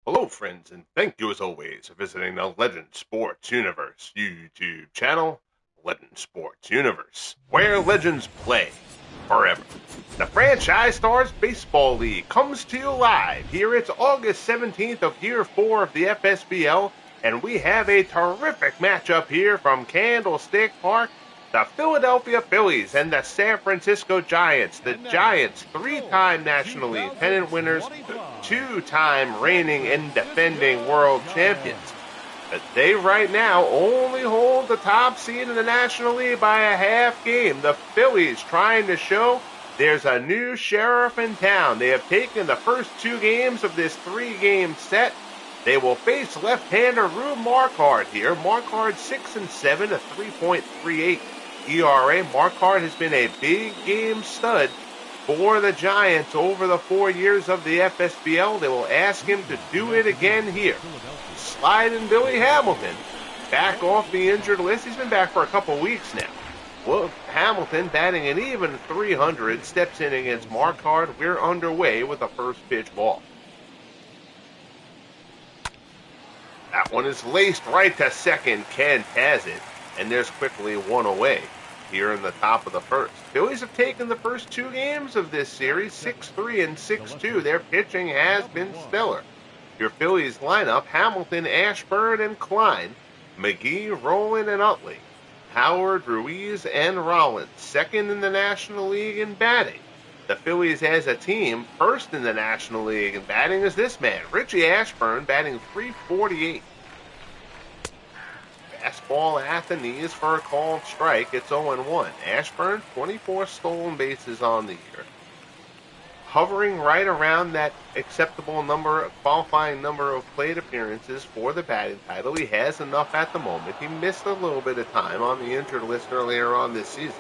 Hello, friends, and thank you as always for visiting the Legend Sports Universe YouTube channel, Legend Sports Universe, where legends play forever. The Franchise Stars Baseball League comes to you live here. It's August 17th of year 4 of the FSBL, and we have a terrific matchup here from Candlestick Park. The Philadelphia Phillies and the San Francisco Giants. The Giants, three-time National League pennant winners, two-time reigning and defending world champions. But they right now only hold the top seed in the National League by a half game. The Phillies trying to show there's a new sheriff in town. They have taken the first two games of this three-game set. They will face left-hander Rube Marquard here. Marquard 6-7, a 3.38 ERA. Marquard has been a big game stud for the Giants over the 4 years of the FSBL. They will ask him to do it again here. Sliding Billy Hamilton back off the injured list. He's been back for a couple weeks now. Well, Hamilton batting an even 300 steps in against Marquard. We're underway with a first pitch ball. That one is laced right to second. Kent has it, and there's quickly one away here in the top of the first. Phillies have taken the first two games of this series, 6-3 and 6-2. Their pitching has been stellar. Your Phillies lineup, Hamilton, Ashburn, and Klein, McGee, Rowland, and Utley, Howard, Ruiz, and Rollins, second in the National League in batting. The Phillies as a team, first in the National League in batting is this man, Richie Ashburn, batting .348. Fastball at the knees for a called strike. It's 0-1. Ashburn, 24 stolen bases on the year. Hovering right around that acceptable number, qualifying number of plate appearances for the batting title. He has enough at the moment. He missed a little bit of time on the injured list earlier on this season.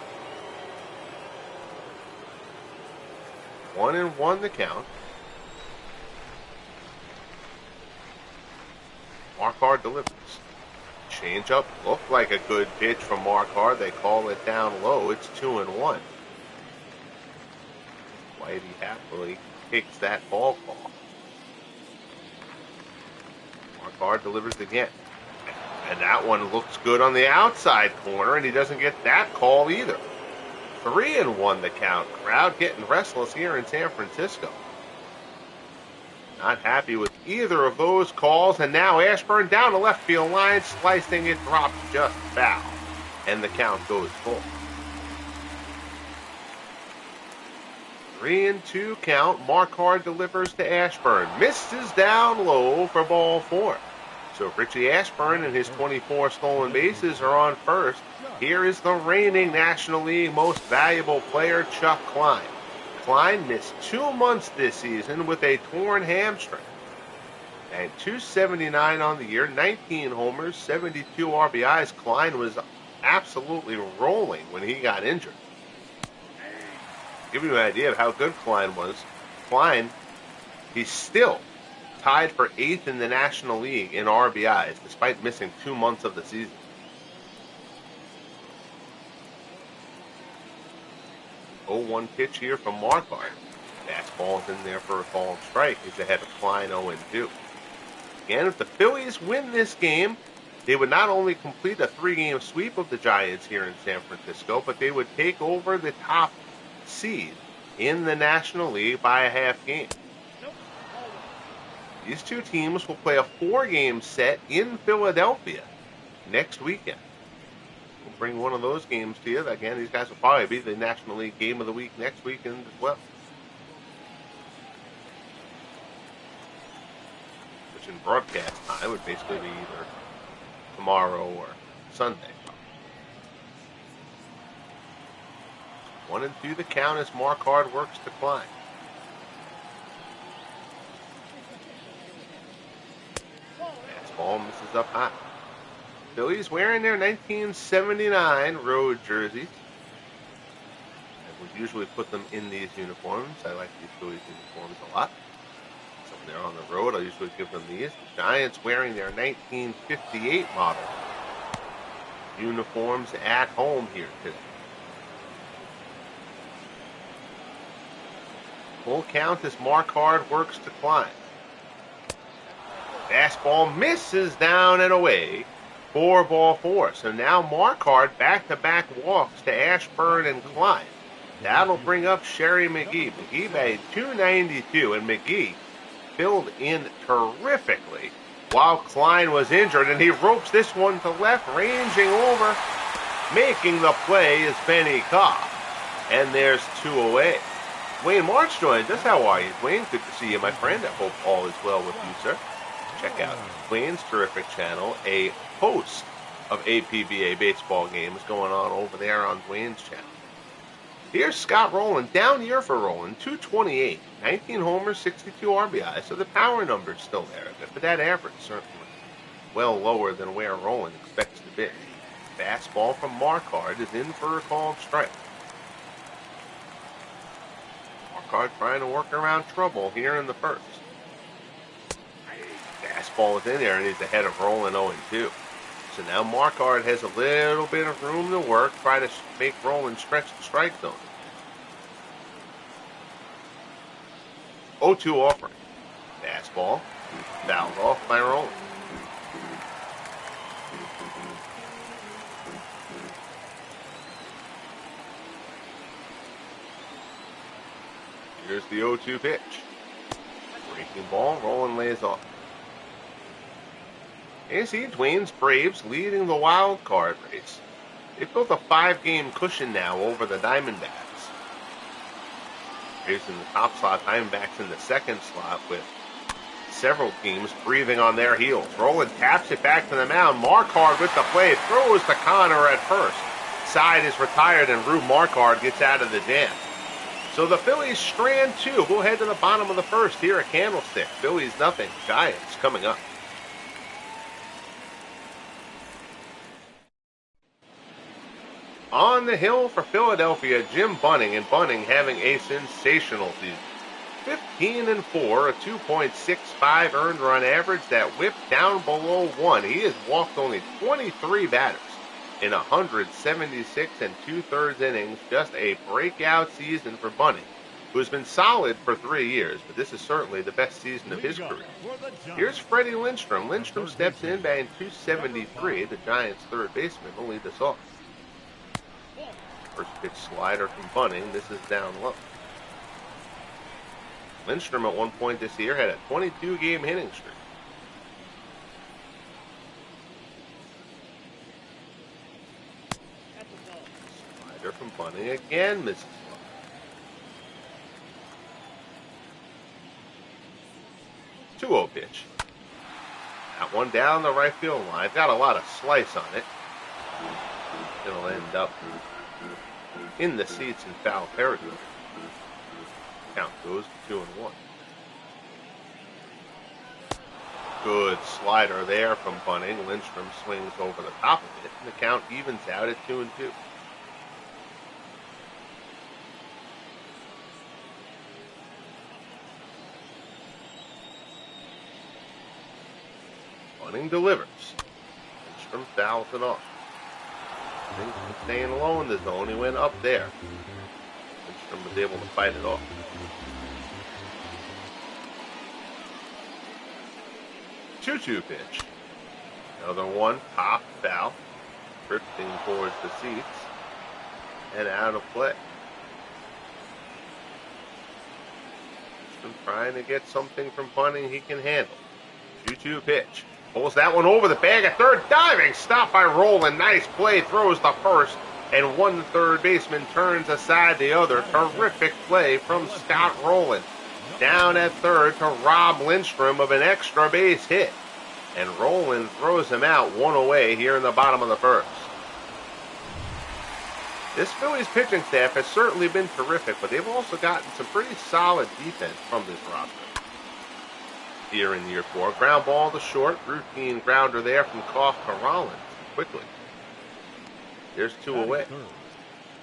1-1 the count. Marquard delivers. Change-up looked like a good pitch from Marquard. They call it down low. It's 2-1. Whitey happily takes that ball call. Marquard delivers again. And that one looks good on the outside corner, and he doesn't get that call either. 3-1 the count. Crowd getting restless here in San Francisco. Not happy with either of those calls, and now Ashburn down the left field line, slicing it, drops just foul, and the count goes full. 3-2 count. Marquard delivers to Ashburn. Misses down low for ball 4. So Richie Ashburn and his 24 stolen bases are on first. Here is the reigning National League most valuable player, Chuck Klein. Klein missed 2 months this season with a torn hamstring. And .279 on the year, 19 homers, 72 RBIs. Klein was absolutely rolling when he got injured. Give you an idea of how good Klein was. Klein, he's still tied for 8th in the National League in RBIs, despite missing 2 months of the season. 0-1 pitch here from Marquard. Fastball's in there for a called strike. He's ahead of Klein 0-2. Again, if the Phillies win this game, they would not only complete a 3-game sweep of the Giants here in San Francisco, but they would take over the top seed in the National League by a half game. These two teams will play a 4-game set in Philadelphia next weekend. We'll bring one of those games to you. Again, these guys will probably be the National League Game of the Week next weekend as well. Which in broadcast time would basically be either tomorrow or Sunday. 1-2 the count as Marquard works to Klein. Fastball misses up high. Phillies wearing their 1979 road jerseys. I would usually put them in these uniforms. I like these Phillies uniforms a lot. So when they're on the road, I'll usually give them these. The Giants wearing their 1958 model uniforms at home here today. Full count as Marquard works to Klein. Fastball misses down and away. 4-4. So now Marquardt back-to-back walks to Ashburn and Klein. That'll bring up Sherry McGee. McGee made 292, and McGee filled in terrifically while Klein was injured, and he ropes this one to left, ranging over. Making the play is Benny Cobb, and there's 2 away. Dwayne March joins us. How are you, Dwayne? Good to see you, my friend. I hope all is well with you, sir. Check out Dwayne's terrific channel. A host of APBA baseball games going on over there on Dwayne's channel. Here's Scott Rowland. Down year for Rowland, 228. 19 homers, 62 RBI. So the power number's still there a bit, but that average certainly well lower than where Rowland expects to be. Fastball from Marquardt is in for a called strike. Marquardt trying to work around trouble here in the first. Fastball is in there, and he's ahead of Rowland 0-2. So now Marquardt has a little bit of room to work, try to make Rowland stretch the strike zone. 0-2 offering. Fastball fouled off by Rowland. Here's the 0-2 pitch. Breaking ball, Rowland lays off. You see Dwayne's Braves leading the wild card race. They've built a 5-game cushion now over the Diamondbacks. Braves in the top slot, Diamondbacks in the second slot, with several teams breathing on their heels. Rowland taps it back to the mound. Marquardt with the play, throws to Connor at first. Side is retired, and Rube Marquardt gets out of the jam. So the Phillies strand 2. We'll head to the bottom of the first here at Candlestick. Phillies nothing. Giants coming up. On the hill for Philadelphia, Jim Bunning, and Bunning having a sensational season. 15-4, a 2.65 earned run average, that whip down below 1. He has walked only 23 batters in 176 2/3 innings. Just a breakout season for Bunning, who's been solid for 3 years, but this is certainly the best season of his career. Here's Freddie Lindstrom. Lindstrom steps in, batting .273. The Giants' third baseman will lead us off. First pitch slider from Bunning. This is down low. Lindstrom at one point this year had a 22-game hitting streak. Slider from Bunning again misses. 2-0 pitch. That one down the right field line. Got a lot of slice on it. It'll end up in the seats in foul territory. Count goes to 2-1. Good slider there from Bunning. Lindstrom swings over the top of it, and the count evens out at 2-2. Bunning delivers. Lindstrom fouls it off. Staying low in the zone. He went up there. Lindstrom was able to fight it off. 2-2 pitch. Another one, pop, foul. Drifting towards the seats. And out of play. Lindstrom trying to get something from Bunning he can handle. 2-2 pitch. Pulls that one over the bag at third. Diving stop by Rowland. Nice play. Throws the first. And one third baseman turns aside the other. Terrific play from Scott Rowland. Down at third to rob Lindstrom of an extra base hit. And Rowland throws him out, 1 away here in the bottom of the first. This Phillies pitching staff has certainly been terrific, but they've also gotten some pretty solid defense from this roster. Here in year 4, ground ball to short, routine grounder there from Koff to Rollins quickly. There's 2 away.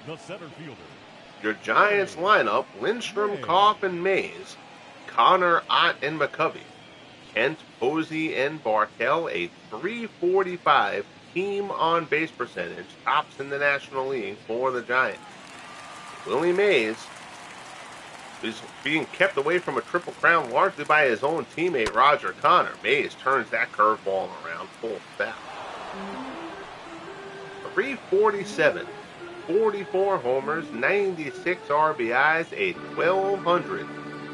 The center fielder. Your Giants lineup: Lindstrom, Koff, and Mays, Connor, Ott, and McCovey, Kent, Posey, and Bartell. A .345 team on base percentage, tops in the National League for the Giants. Willie Mays He's being kept away from a Triple Crown largely by his own teammate Roger Connor. Mays turns that curveball around, full foul. 347, 44 homers, 96 RBIs, a 1200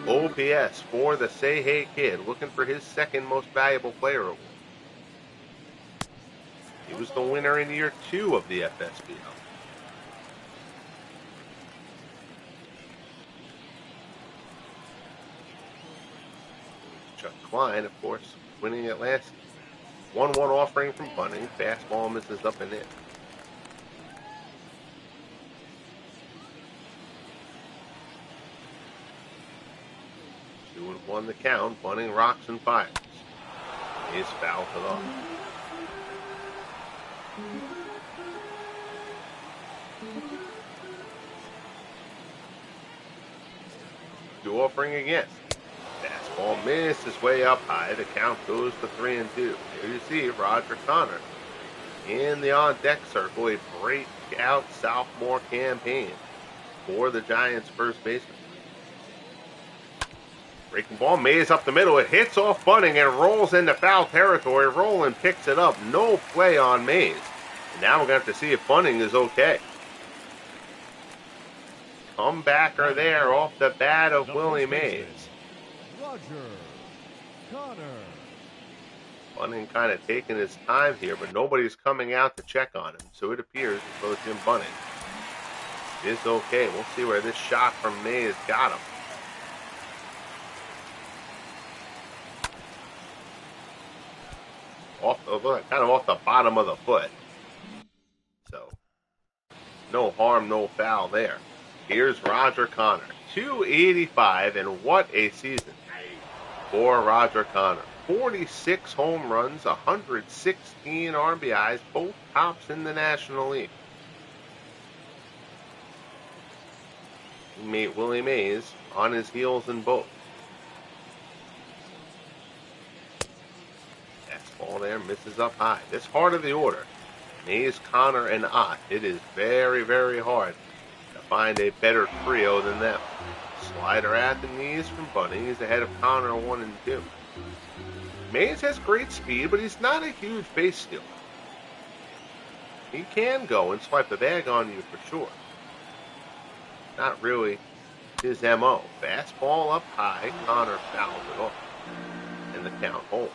OPS for the Say Hey Kid, looking for his second most valuable player award. He was the winner in year 2 of the FSBL. Chuck Klein, of course, winning it last season. 1-1 offering from Bunting. Fastball misses up and in. 2-1 the count. Bunting rocks and fires. He's fouled it off. Two offering again. Fastball misses way up high. The count goes to 3-2. Here you see Roger Connor in the on-deck circle. A breakout sophomore campaign for the Giants' first baseman. Breaking ball, Mays up the middle. It hits off Bunting and rolls into foul territory. Rowland picks it up. No play on Mays. And now we're going to have to see if Bunting is okay. Comebacker there off the bat of Willie Mays. Roger Connor. Bunting kind of taking his time here, but nobody's coming out to check on him. So it appears as though Jim Bunting is okay. We'll see where this shot from Mays got him. Kind of off the bottom of the foot. So, no harm, no foul there. Here's Roger Connor. 285, and what a season for Roger Connor. 46 home runs, 116 RBIs, both tops in the National League. Teammate Willie Mays on his heels in both. Ball there misses up high. This heart of the order, Mays, Connor, and Ott. It is very, very hard to find a better trio than them. Slider at the knees from Bunting. He's ahead of Connor 1 and 2. Mays has great speed, but he's not a huge base stealer. He can go and swipe the bag on you for sure. Not really his MO. Fastball up high. Connor fouls it off. And the count holds.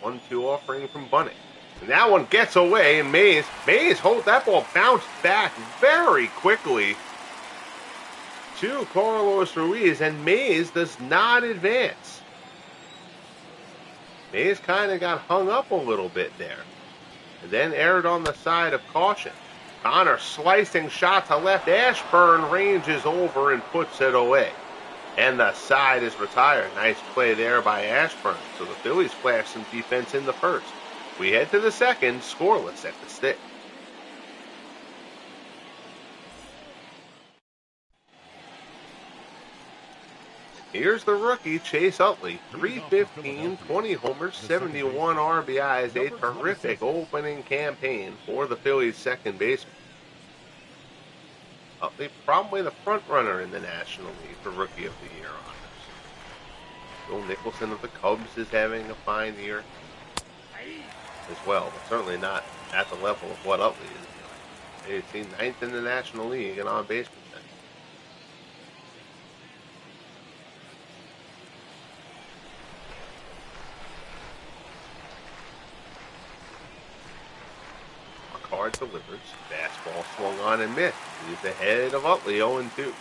1-2 offering from Bunting. And that one gets away, and Mays holds that ball, bounced back very quickly to Carlos Ruiz, and Mays does not advance. Mays kind of got hung up a little bit there, and then erred on the side of caution. Connor slicing shot to left. Ashburn ranges over and puts it away. And the side is retired. Nice play there by Ashburn. So the Phillies flash some defense in the first. We head to the second, scoreless at the stick. Here's the rookie, Chase Utley. 315, 20 homers, 71 RBIs. A terrific opening campaign for the Phillies' second baseman. Utley probably the front runner in the National League for Rookie of the Year honors. Bill Nicholson of the Cubs is having a fine year as well, but certainly not at the level of what Utley is doing. He's 9th in the National League and on base percentage. Hard delivers. Fastball swung on and missed. He's ahead of Utley 0-2.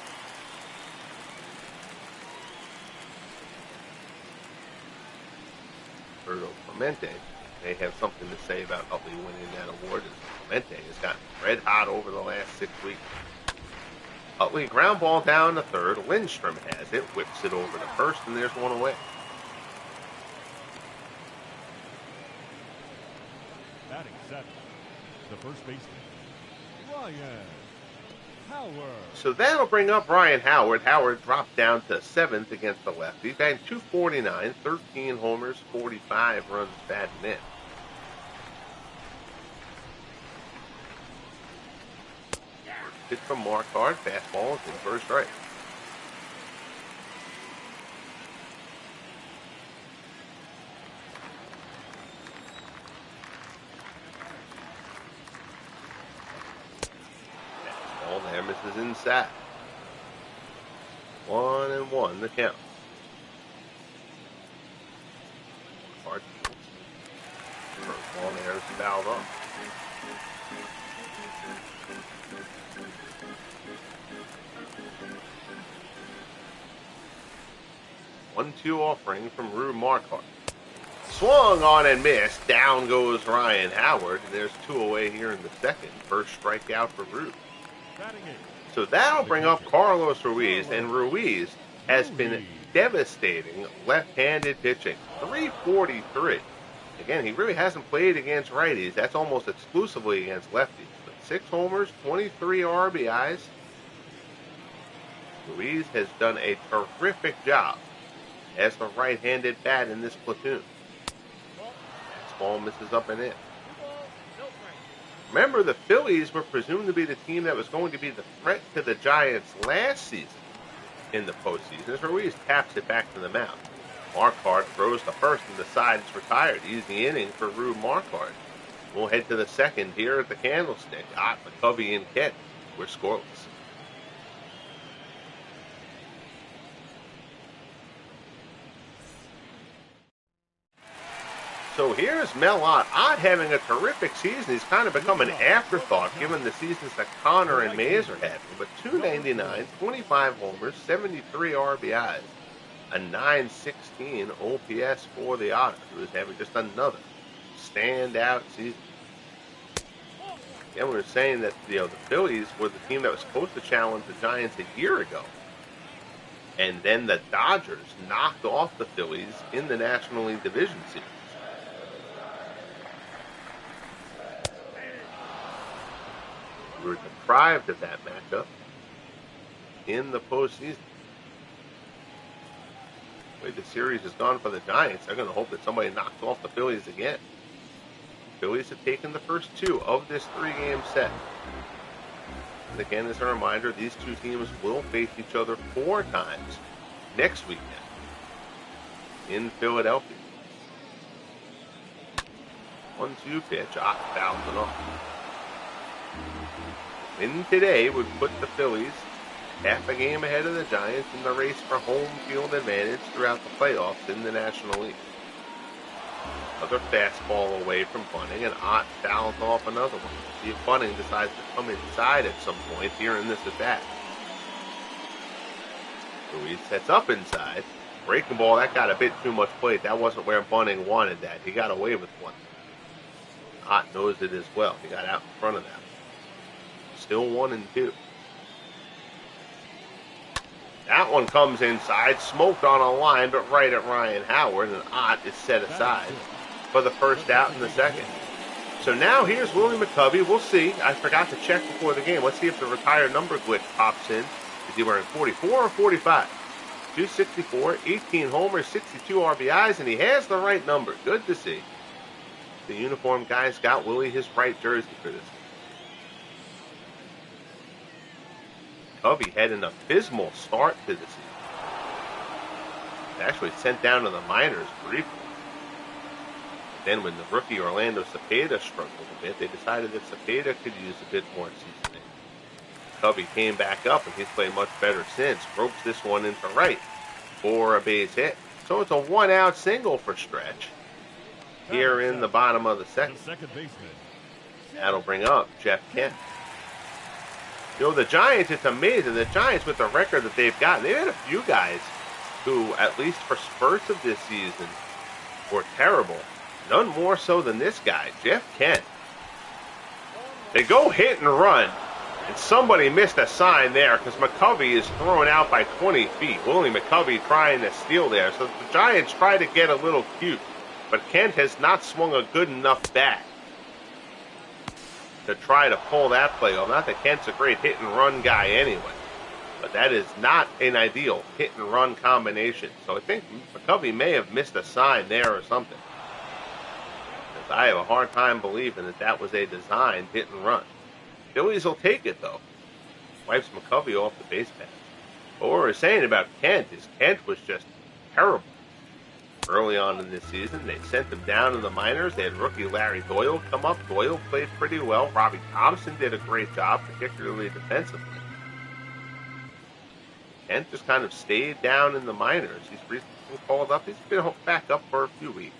Roberto Clemente may have something to say about Utley winning that award, as Clemente has gotten red hot over the last 6 weeks. Utley ground ball down to third. Lindstrom has it, whips it over to first, and there's one away. Batting seventh, the first baseman, Ryan Howard. So that'll bring up Ryan Howard. Howard dropped down to 7th against the left. He's batting .249, 13 homers, 45 runs batting in. Pitch from Marquardt. Fastball is in for a strike. Fastball there misses inside. 1-1 the count. Marquardt. First ball there is fouled off. 1-2 offering from Rue Marquardt. Swung on and missed. Down goes Ryan Howard. There's 2 away here in the second. First strikeout for Rue. So that'll bring up Carlos Ruiz, and Ruiz has been devastating left-handed pitching. 343. Again, he really hasn't played against righties. That's almost exclusively against lefties. But 6 homers, 23 RBIs. Ruiz has done a terrific job as the right-handed bat in this platoon. Fastball misses up and in. Remember, the Phillies were presumed to be the team that was going to be the threat to the Giants last season in the postseason, as Ruiz taps it back to the mound. Marquardt throws to first and decides retired. Easy inning for Rue Marquardt. We'll head to the second here at the Candlestick. Ott, McCovey, and Kent were scoreless. So here's Mel Ott. Ott having a terrific season. He's kind of become an afterthought given the seasons that Connor and Mays are having. But 299, 25 homers, 73 RBIs, a 916 OPS for the Otter, who is having just another standout season. Again, we were saying that the Phillies were the team that was supposed to challenge the Giants a year ago. And then the Dodgers knocked off the Phillies in the National League Division Series. We were deprived of that matchup in the postseason. The way the series has gone for the Giants, they're going to hope that somebody knocks off the Phillies again. The Phillies have taken the first 2 of this 3-game set. And again, as a reminder, these 2 teams will face each other 4 times next weekend in Philadelphia. 1-2 pitch. Fouls it off. Win today would put the Phillies half a game ahead of the Giants in the race for home field advantage throughout the playoffs in the National League. Another fastball away from Bunning, and Ott fouls off another one. See if Bunning decides to come inside at some point here in this at-bat. Ruiz sets up inside. Breaking ball, that got a bit too much plate. That wasn't where Bunning wanted that. He got away with one. Ott knows it as well. He got out in front of that. Still 1-2. That one comes inside, smoked on a line, but right at Ryan Howard, and Ott is set aside for the first out in the second. So now here's Willie McCovey. We'll see. I forgot to check before the game. Let's see if the retired number glitch pops in. Is he wearing 44 or 45? 264, 18 homers, 62 RBIs, and he has the right number. Good to see. The uniform guys got Willie his right jersey for this. McCovey had an abysmal start to the season. Actually sent down to the minors briefly. Then when the rookie Orlando Cepeda struggled a bit, they decided that Cepeda could use a bit more seasoning. McCovey came back up, and he's played much better since. Ropes this one into right for a base hit. So it's a 1-out single for Stretch here in the bottom of the second. That'll bring up Jeff Kent. The Giants, it's amazing. The Giants, with the record that they've got, they've had a few guys who, at least for spurts of this season, were terrible. None more so than this guy, Jeff Kent. They go hit and run, and somebody missed a sign there because McCovey is thrown out by 20 feet. Willie McCovey trying to steal there. So the Giants try to get a little cute, but Kent has not swung a good enough bat to try to pull that play off. Not that Kent's a great hit-and-run guy anyway, but that is not an ideal hit-and-run combination. So I think McCovey may have missed a sign there or something, because I have a hard time believing that that was a designed hit-and-run. Phillies will take it, though. wipes McCovey off the base pass. But what we were saying about Kent is Kent was just terrible early on in this season. They sent him down in the minors. They had rookie Larry Doyle come up. Doyle played pretty well. Robbie Thompson did a great job, particularly defensively. Kent just kind of stayed down in the minors. He's recently been called up. He's been back up for a few weeks.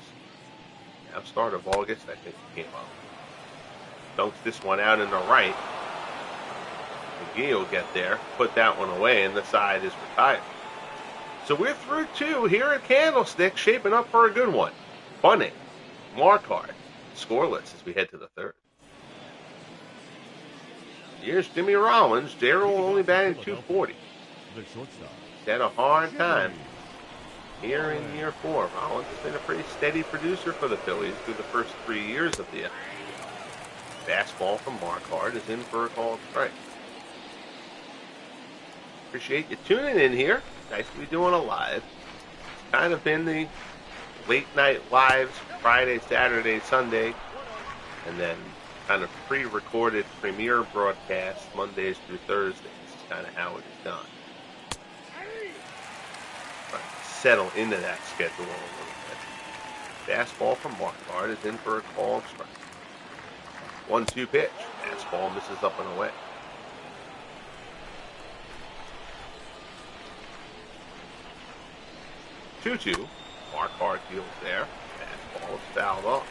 Now, start of August, I think he came up. Dunks this one out in the right. McGee will get there, put that one away, and the side is retired. So we're through 2 here at Candlestick, shaping up for a good one. Bunning, Marquardt, scoreless as we head to the 3rd. Here's Jimmy Rollins. Darryl only batting .240. The shortstop. He's had a hard time here in year 4. Rollins has been a pretty steady producer for the Phillies through the first 3 years of the effort. Fastball from Marquardt is in for a called strike. Appreciate you tuning in here. Nice to be doing a live. It's kind of been the late night lives, Friday, Saturday, Sunday, and then kind of pre-recorded premiere broadcast Mondays through Thursdays. Is kind of how it is done. Trying to settle into that schedule a little bit. Fastball from Marquardt is in for a called strike. 1-2 pitch. Fastball misses up and away. 2-2. Marquardt deals there. Fastball is fouled off.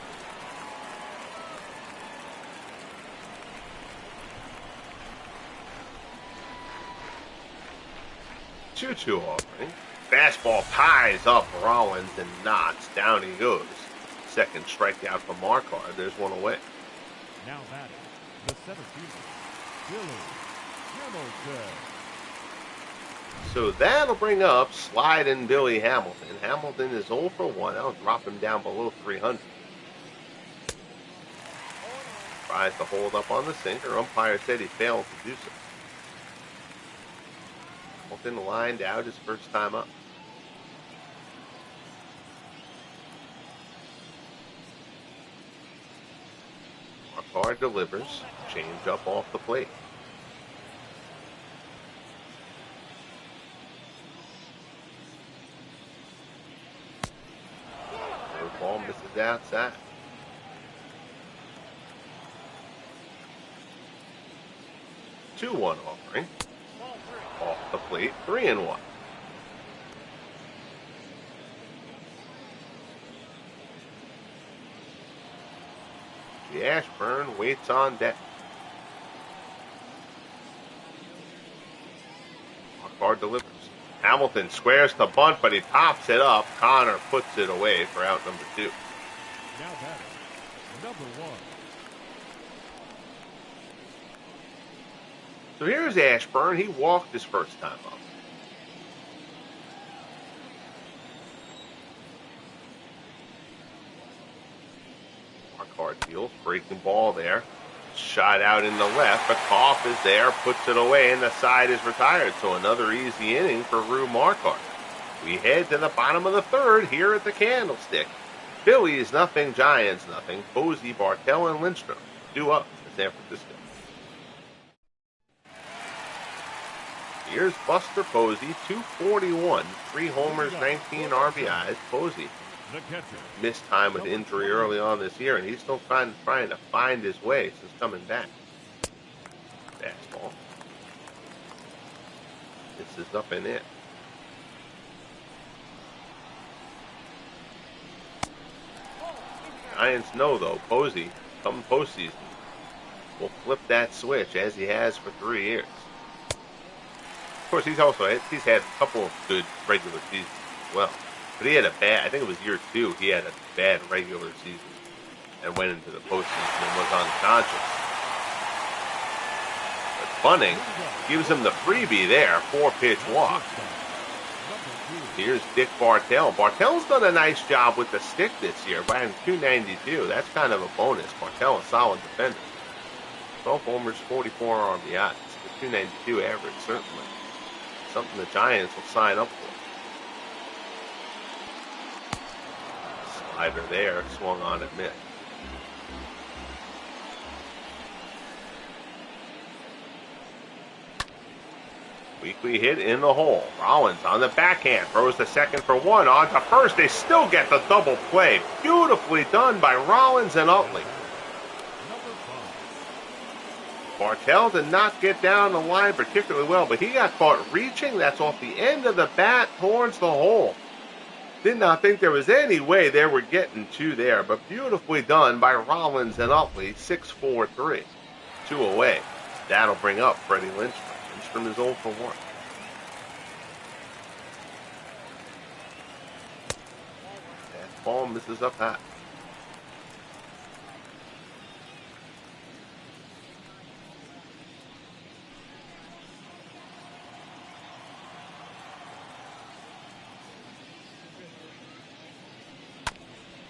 Two-two offering. Fastball pies up Rollins and knots. Down he goes. Second strikeout for Marquardt. There's one away. Now batting, the center fielder, Billy Hamilton. So that'll bring up sliding Billy Hamilton. Hamilton is 0 for 1. That'll drop him down below 300. Tries to hold up on the sinker. Umpire said he failed to do so. Hamilton lined out his first time up. Marquardt delivers. Change up off the plate. Ball misses outside. Two-one offering. Off the plate, 3-1. The Ashburn waits on deck. Marquardt delivers. Hamilton squares the bunt, but he pops it up. Connor puts it away for out number 2. Now batting, number 1. So here's Ashburn. He walked his first time up. Marquardt deals, breaking ball there. Shot out in the left, but Koff is there, puts it away, and the side is retired. So another easy inning for Rue Marquardt. We head to the bottom of the 3rd here at the Candlestick. Phillies nothing, Giants nothing. Posey, Bartell, and Lindstrom 2 up to San Francisco. Here's Buster Posey, 241, 3 homers, 19 RBIs. Posey The catcher. missed time with injury early on this year, and he's still trying to find his way since coming back. Fastball. This is up and in. Giants know, though, Posey, come postseason, will flip that switch as he has for 3 years. Of course, he's had a couple of good regular seasons as well. But he had a bad, I think it was year 2, he had a bad regular season and went into the postseason and was unconscious. But Bunning gives him the freebie there, 4-pitch walk. Here's Dick Bartell. Bartell's done a nice job with the stick this year, batting .292. That's kind of a bonus. Bartell, a solid defender. 12 homers, 44 RBIs. The .292 average, certainly. Something the Giants will sign up for. Slider there, swung on and missed. Weekly hit in the hole. Rollins on the backhand. Throws to second for one. On to first. They still get the double play. Beautifully done by Rollins and Utley. Number 5. Bartell did not get down the line particularly well, but he got caught reaching. That's off the end of the bat towards the hole. Did not think there was any way they were getting two there, but beautifully done by Rollins and Utley. 6-4-3. 2 away. That'll bring up Freddie Lindstrom. Lindstrom is 0 for 1. That ball misses up high.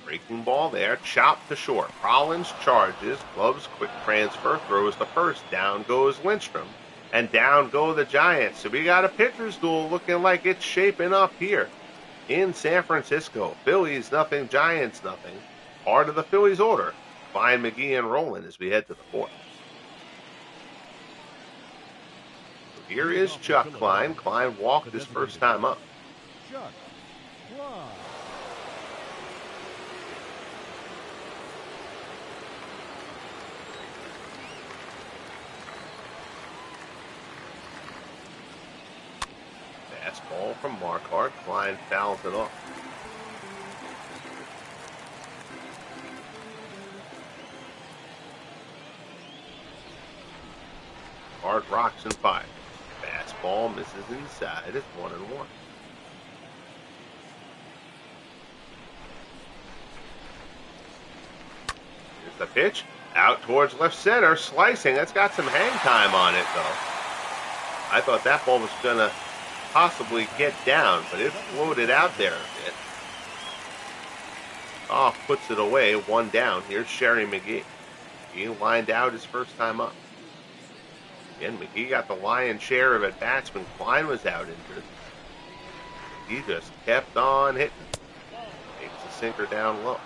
Breaking ball there, chopped to short. Rollins charges, gloves, quick transfer, throws to first. Down goes Lindstrom, and down go the Giants. So we got a pitcher's duel looking like it's shaping up here in San Francisco. Phillies nothing, Giants nothing. Part of the Phillies order. Klein, McGee, and Rowland as we head to the fourth. So here is Chuck Klein. Klein walked his first time up. Chuck Klein. Fastball from Marquardt. Klein fouls it off. Hard rocks and fires. Fastball misses inside. It's 1-1. Here's the pitch. Out towards left center. Slicing. That's got some hang time on it, though. I thought that ball was going to possibly get down, but it floated out there a bit. Off puts it away. 1 down. Here's Sherry McGee. He lined out his first time up. Again, McGee got the lion's share of at-bats when Klein was out injured. He just kept on hitting. Takes the sinker down low.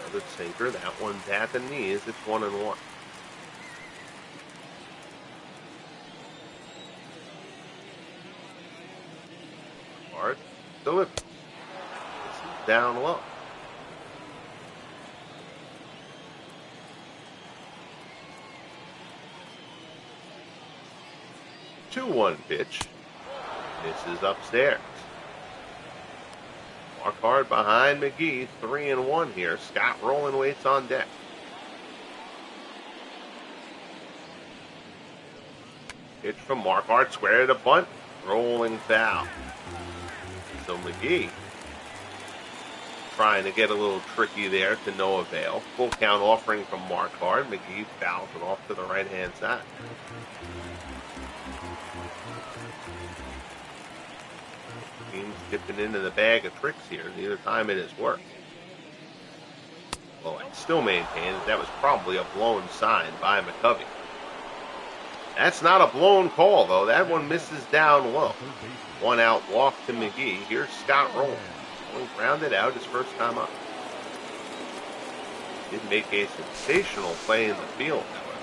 Another sinker. That one's at the knees. It's 1-1. Hard delivery. Down low. Two 2-1 pitch. This is upstairs. Marquardt behind McGee. 3-1 here. Scott Rowland waits on deck. Pitch from Marquardt. Square to bunt. Rolling foul. So McGee trying to get a little tricky there to no avail. Full count offering from Marquardt. McGee fouls it off to the right-hand side. Team's dipping into the bag of tricks here. Neither time it has worked. Well, I still maintain that was probably a blown sign by McCovey. That's not a blown call, though. That one misses down low. 1 out walk to McGee. Here's Scott Rowland. Grounded out his first time up. Did make a sensational play in the field, however.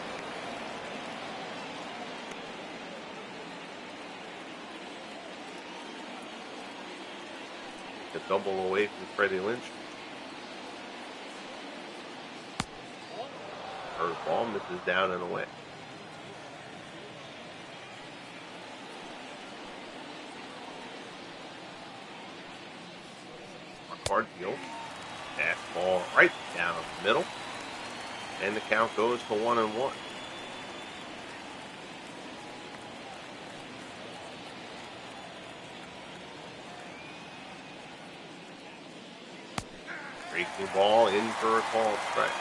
A double away from Freddie Lindstrom. Curveball misses down and away. Hard deal. Fastball right down the middle. And the count goes to 1-1. Breaking ball in for a called strike.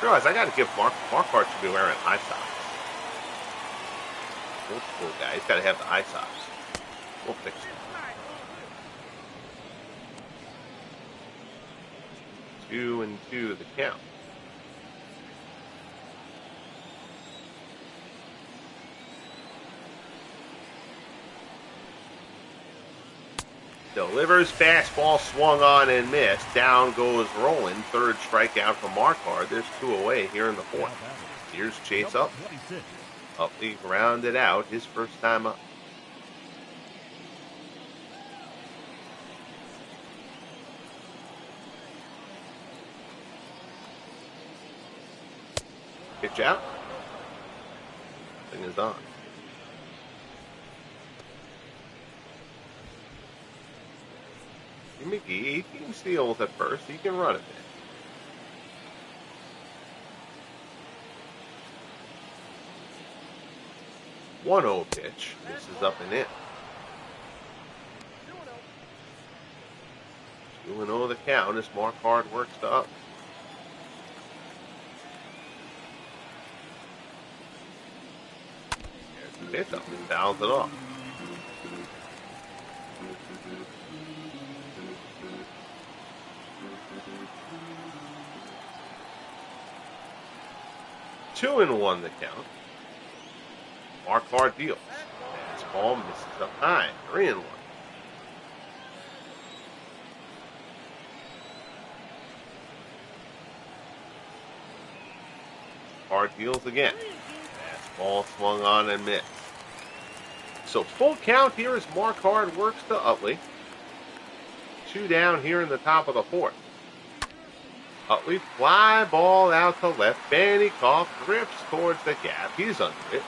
Realize I got to give Marquardt should be wearing high socks. Old school guy. He's got to have the high socks. We'll fix it. 2-2 the count. Delivers fastball, swung on and missed. Down goes Roland. Third strikeout from Marquardt. There's 2 away here in the 4th. Here's Chase up. Utley grounded out his first time up. Pitch out. Thing is on. McGee, 18 steals at first. He can run it in. 1-0 pitch. This is up and in. 2-0 the count as Marquardt works to up. There's the pitch up and fouls it off. Two and 1 the count. Marquardt deals. Fastball misses up high. 3-1. Marquardt deals again. Fastball swung on and missed. So full count here as Marquardt works to Utley. 2 down here in the top of the 4th. Utley fly ball out to left. Bannycoff drifts towards the gap. He's under it.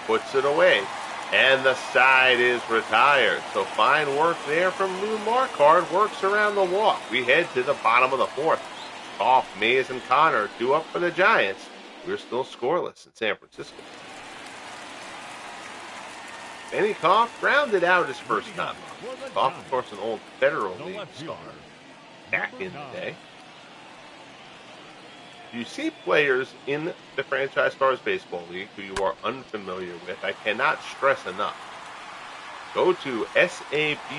Puts it away. And the side is retired. So fine work there from Lou Marquardt. Works around the walk. We head to the bottom of the 4th. Koff, Mays, and Connor 2 up for the Giants. We're still scoreless in San Francisco. Bannycoff grounded out his first time. Koff, of course, an old Federal League star back in the day. You see players in the Franchise Stars Baseball League who you are unfamiliar with. I cannot stress enough. Go to sabr.org,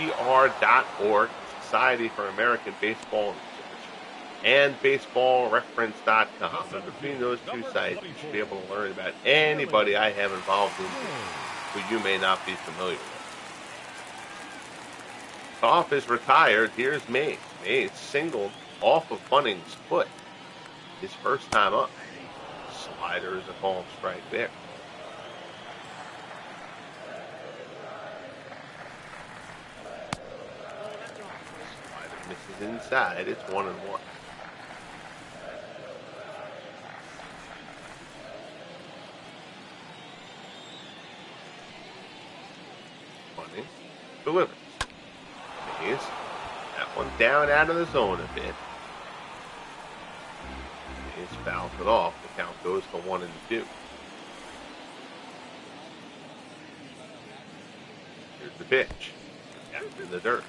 Society for American Baseball Research, and baseballreference.com. And between those 2 sites, you should be able to learn about anybody I have involved in who you may not be familiar with. Koff is retired. Here's Mays. Mays singled off of Bunning's foot. His first time up. Slider is a called strike there. Slider misses inside. It's 1-1. Bunning delivers. Mays. That one down out of the zone a bit. Is fouls it off. The count goes to 1-2. Here's the pitch. Out in the dirt.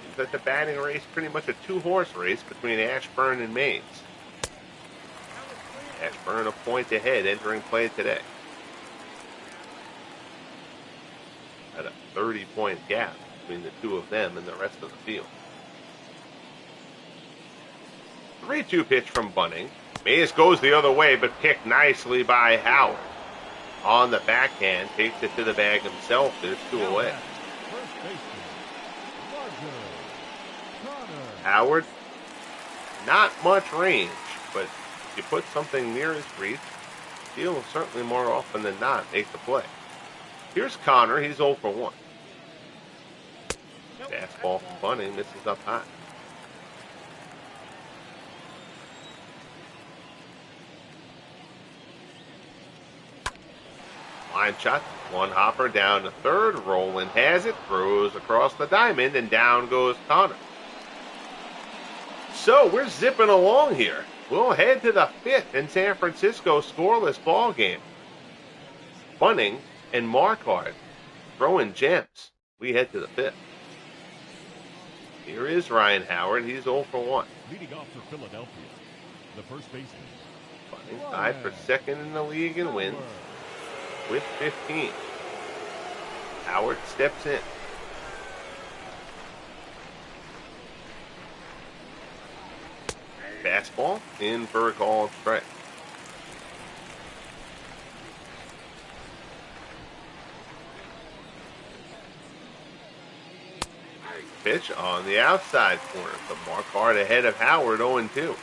Seems like the batting race pretty much a 2-horse race between Ashburn and Mays. Ashburn a point ahead entering play today. At a 30-point gap between the 2 of them and the rest of the field. 3-2 pitch from Bunning. Mays goes the other way, but picked nicely by Howard. On the backhand, takes it to the bag himself. There's 2 away. Howard, not much range, but if you put something near his reach, he'll certainly more often than not make the play. Here's Connor. He's 0 for 1. Fastball from Bunning misses up high. Line shot, 1 hopper down to third. Roland has it, throws across the diamond, and down goes Connor. So we're zipping along here. We'll head to the 5th in San Francisco, scoreless ball game. Bunning and Marquardt throwing gems. We head to the 5th. Here is Ryan Howard. He's 0 for 1. Leading off for Philadelphia, the first baseman. Bunning tied for 2nd in the league in wins with 15. Howard steps in. Fastball in for a called strike. Pitch on the outside corner. The Marquardt ahead of Howard 0-2.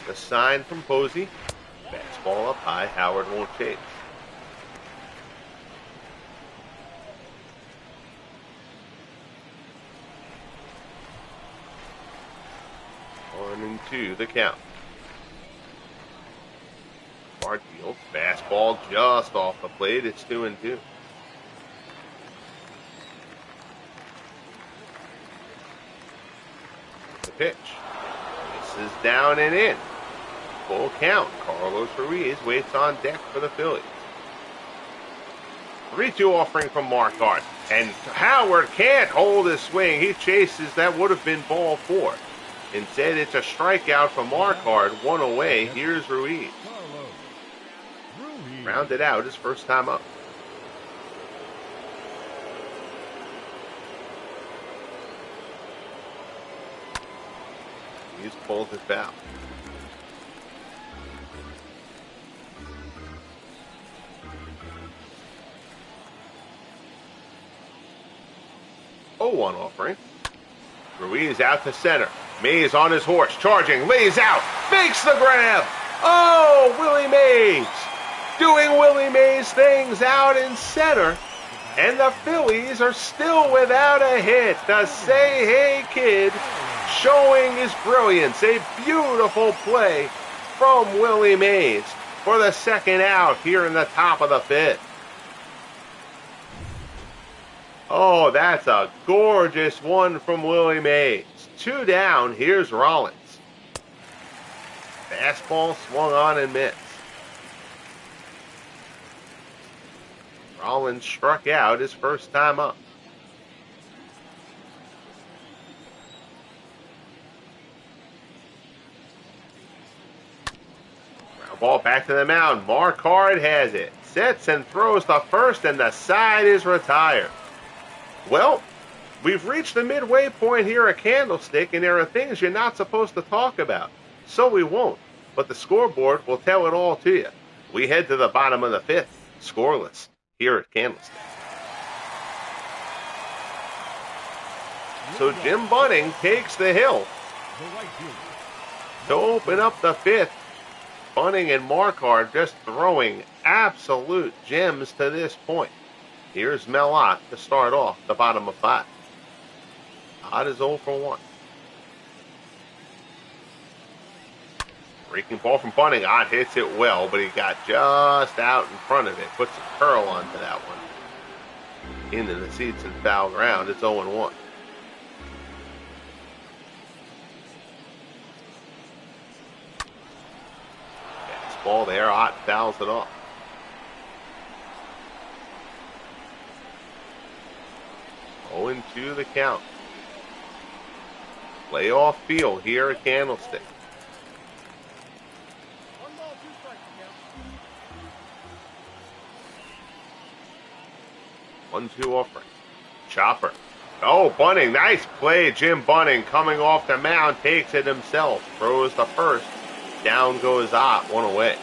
The sign from Posey. Fastball up high. Howard won't chase. 1-2 the count. Barfield, fastball just off the plate. It's 2-2. The pitch. This is down and in. Full count. Carlos Ruiz waits on deck for the Phillies. 3-2 offering from Marquardt. And Howard can't hold his swing. He chases. That would have been ball 4. Instead, it's a strikeout from Marquardt. 1 away. Here's Ruiz. Rounded out his first time up. He's pulled it foul. Oh, 1 offering. Ruiz out to center. Mays on his horse, charging, lays out, makes the grab. Oh, Willie Mays doing Willie Mays things out in center. And the Phillies are still without a hit. The Say Hey Kid showing his brilliance. A beautiful play from Willie Mays for the second out here in the top of the 5th. Oh, that's a gorgeous one from Willie Mays. 2 down. Here's Rollins. Fastball swung on and missed. Rollins struck out his first time up. Ground ball back to the mound. Marquardt has it. Sets and throws the first, and the side is retired. Well, we've reached the midway point here at Candlestick, and there are things you're not supposed to talk about. So we won't. But the scoreboard will tell it all to you. We head to the bottom of the 5th, scoreless, here at Candlestick. So Jim Bunning takes the hill to open up the 5th. Bunning and Marquardt just throwing absolute gems to this point. Here's Melott to start off the bottom of 5. Odd is 0 for 1. Breaking ball from Bunning. Odd hits it well, but he got just out in front of it. Puts a curl onto that one. Into the seats and foul ground. It's 0-1. Fastball there. Ott fouls it off. 0-2 the count. Playoff feel here at Candlestick. 1-2 offering. Chopper. Oh, Bunning. Nice play. Jim Bunning coming off the mound. Takes it himself. Throws the first. Down goes Ott. 1 away.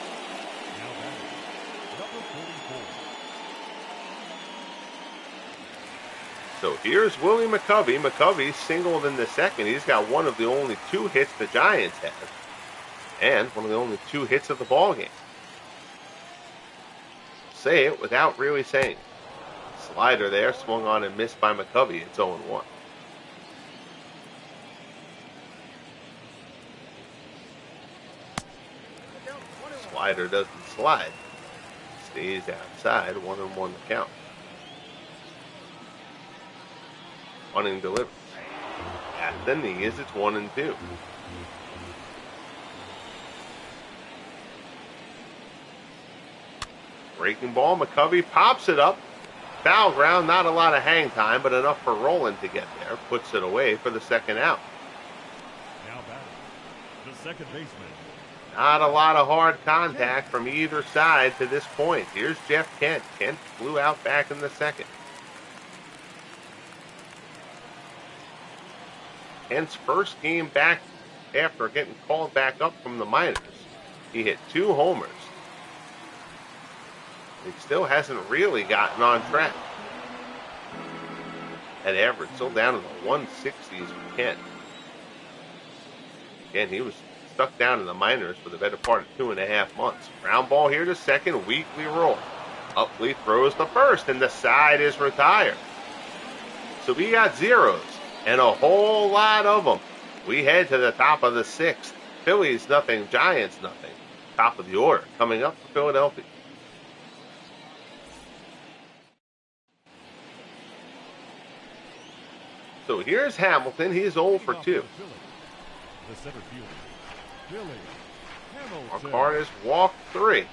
So here's Willie McCovey. McCovey singled in the second. He's got one of the only 2 hits the Giants have. And one of the only 2 hits of the ballgame. Say it without really saying it. Slider there, swung on and missed by McCovey. It's 0-1. Slider doesn't slide. Stays outside. 1-1 the count. Bunning delivers. At the knees, it's 1-2. Breaking ball, McCovey pops it up. Foul ground, not a lot of hang time, but enough for Rowland to get there. Puts it away for the second out. Now batting, the second baseman. Not a lot of hard contact from either side to this point. Here's Jeff Kent. Kent flew out back in the second. Kent's first game back after getting called back up from the minors. He hit 2 homers He still hasn't really gotten on track. That average still down in the 160s for Kent. Again, he was stuck down in the minors for the better part of 2.5 months. Ground ball here to second, weakly roll. Upley throws the first, and the side is retired. So we got zeros, and a whole lot of them. We head to the top of the 6th. Phillies nothing, Giants nothing. Top of the order coming up for Philadelphia. So here's Hamilton. He's 0 for 2. The center fielder, Billy Hamilton. Marquardt has walked 3.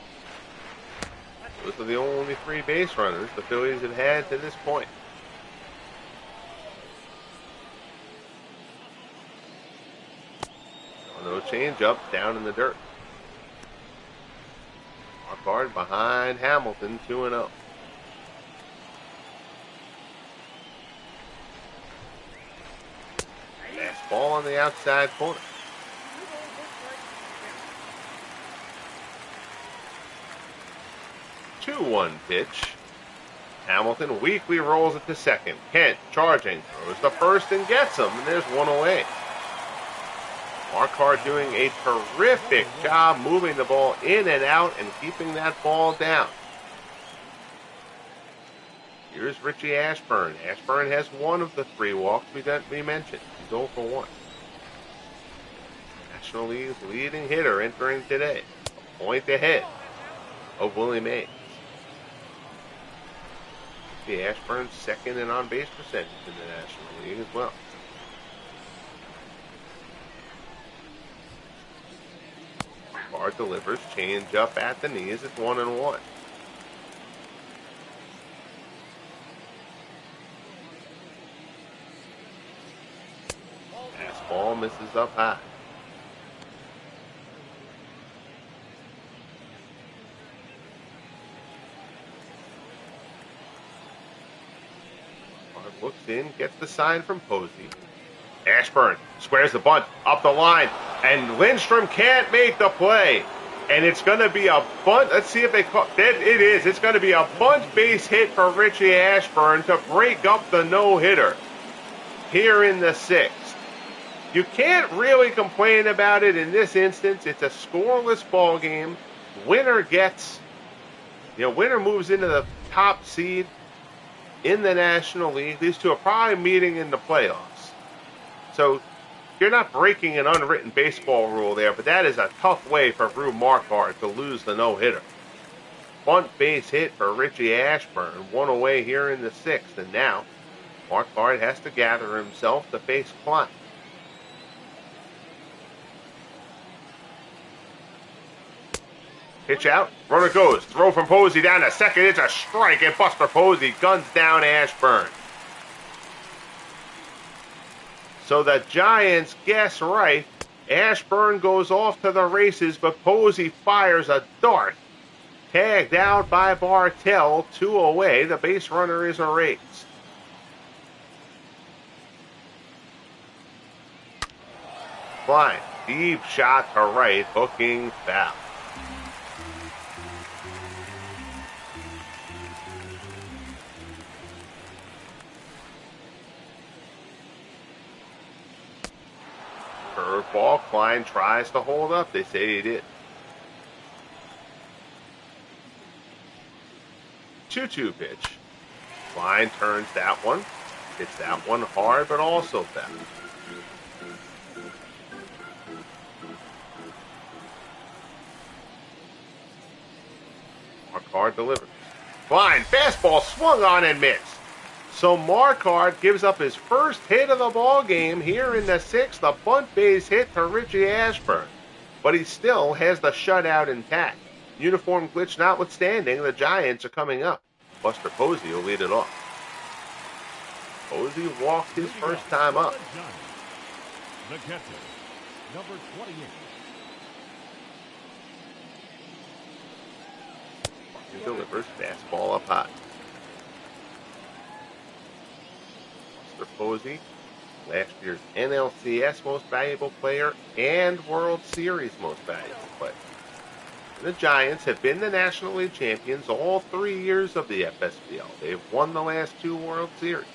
Those are the only 3 base runners the Phillies have had to this point. No change up, down in the dirt. Marquardt behind Hamilton, 2-0. Fastball on the outside corner. 2-1 pitch. Hamilton weakly rolls it to second. Kent charging, throws the first and gets him, and there's one away. Marquardt doing a terrific job moving the ball in and out and keeping that ball down. Here's Richie Ashburn. Ashburn has 1 of the 3 walks we mentioned. He's 0 for 1. National League's leading hitter entering today. A point ahead of Willie Mays. Richie Ashburn's second in on-base percentage in the National League as well. Marquardt delivers, change up at the knees. It's 1-1. Ball misses up high. Mark looks in, gets the sign from Posey. Ashburn squares the bunt up the line, and Lindstrom can't make the play. And it's going to be a bunt. Let's see if they call it. It is. It's going to be a bunt base hit for Richie Ashburn to break up the no-hitter here in the 6th. You can't really complain about it in this instance. It's a scoreless ball game. Winner moves into the top seed in the National League. These two are probably meeting in the playoffs. So you're not breaking an unwritten baseball rule there, but that is a tough way for Rue Marquardt to lose the no-hitter. Bunt base hit for Richie Ashburn, 1 away here in the 6th, and now Marquardt has to gather himself to face Klein. Pitch out, runner goes, throw from Posey down to second, it's a strike, and Buster Posey guns down Ashburn. So the Giants guess right, Ashburn goes off to the races, but Posey fires a dart. Tagged out by Bartell, 2 away, the base runner is erased. Klein, deep shot to right, hooking foul. Curveball, Klein tries to hold up. They say he did. 2-2 pitch. Klein turns that one. Hits that one hard, but also foul. Marquardt delivers. Klein, fastball swung on and missed. So Marquardt gives up his first hit of the ball game here in the 6th, a bunt base hit to Richie Ashburn. But he still has the shutout intact. Uniform glitch notwithstanding, the Giants are coming up. Buster Posey will lead it off. Posey walked his first time up. The catcher, number 28. He delivers fastball up high. Buster Posey, last year's NLCS Most Valuable Player and World Series Most Valuable Player. The Giants have been the National League champions all 3 years of the FSBL. They've won the last 2 World Series.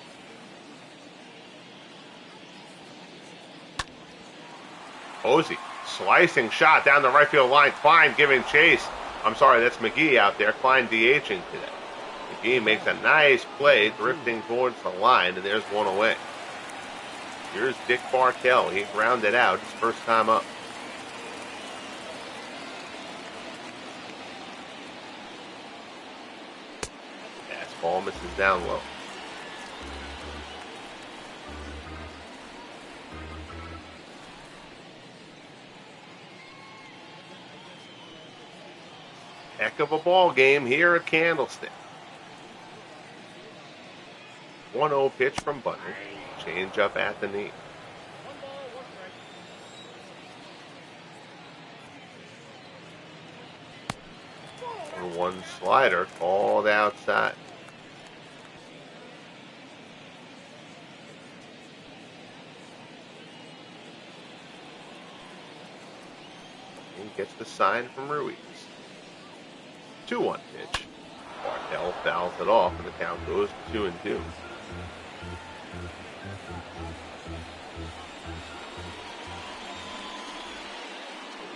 Posey, slicing shot down the right field line. Klein giving chase. I'm sorry, that's McGee out there. Klein DHing today. McGee makes a nice play, drifting towards the line, and there's one away. Here's Dick Bartell. He grounded out his first time up. Fastball misses down low. Heck of a ball game here at Candlestick. 1-0 pitch from Bunting. Change up at the knee. 1 slider called outside. He gets the sign from Ruiz. 2-1 pitch. Bartell fouls it off, and the count goes to 2-2.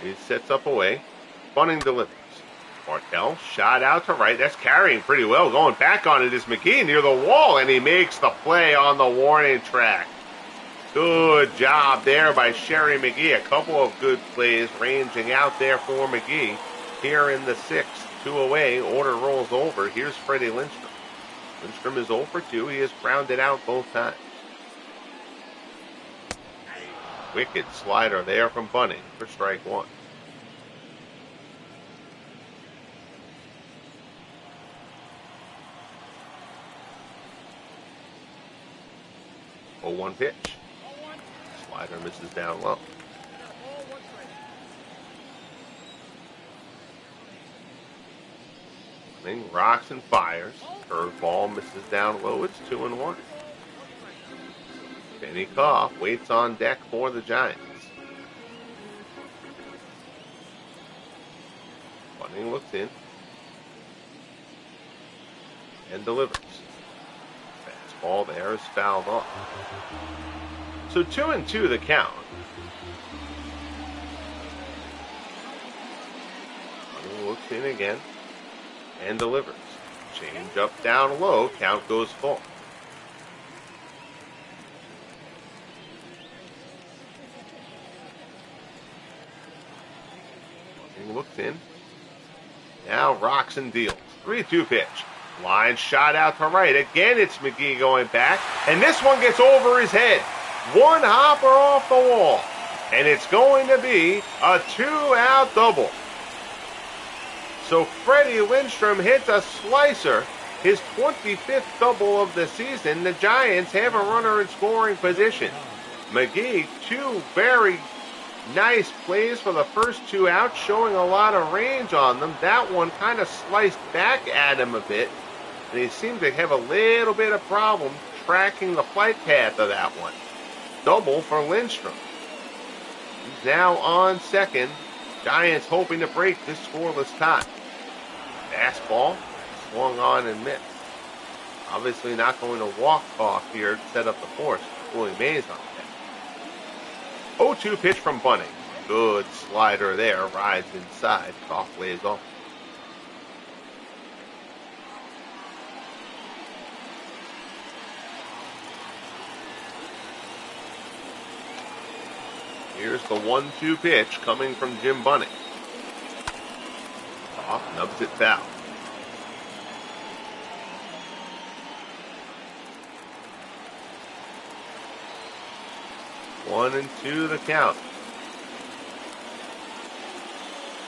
He sets up away. Bunting delivers. Bartell shot out to right. That's carrying pretty well. Going back on it is McGee near the wall, and he makes the play on the warning track. Good job there by Sherry McGee. A couple of good plays ranging out there for McGee. Here in the 6th, 2 away. Order rolls over. Here's Freddie Lindstrom. Lindstrom is 0 for 2. He has grounded out both times. Wicked slider there from Bunting for strike 1. Oh, 1 pitch. Slider misses down low. Bunting rocks and fires. Curveball misses down low. It's 2-1. Benny Koff waits on deck for the Giants. Bunting looks in and delivers. Fastball there is fouled off. So 2-2 the count. Bunting looks in again and delivers. Change up down low. Count goes full. Looks in. Now rocks and deals. 3-2 pitch. Line shot out to right. Again, it's McGee going back. And this one gets over his head. 1 hopper off the wall. And it's going to be a 2-out double. So Freddie Lindstrom hits a slicer. His 25th double of the season. The Giants have a runner in scoring position. McGee, 2 very nice plays for the first 2 outs, showing a lot of range on them. That one kind of sliced back at him a bit, and he seemed to have a little bit of problem tracking the flight path of that one. Double for Lindstrom. He's now on second. Giants hoping to break this scoreless tie. Fastball swung on and missed. Obviously not going to walk off here to set up the force. Willie Mays on that. 0-2 pitch from Bunting. Good slider there. Rides inside. Koff lays off. Here's the 1-2 pitch coming from Jim Bunting. Koff nubs it foul. One and 2 the count.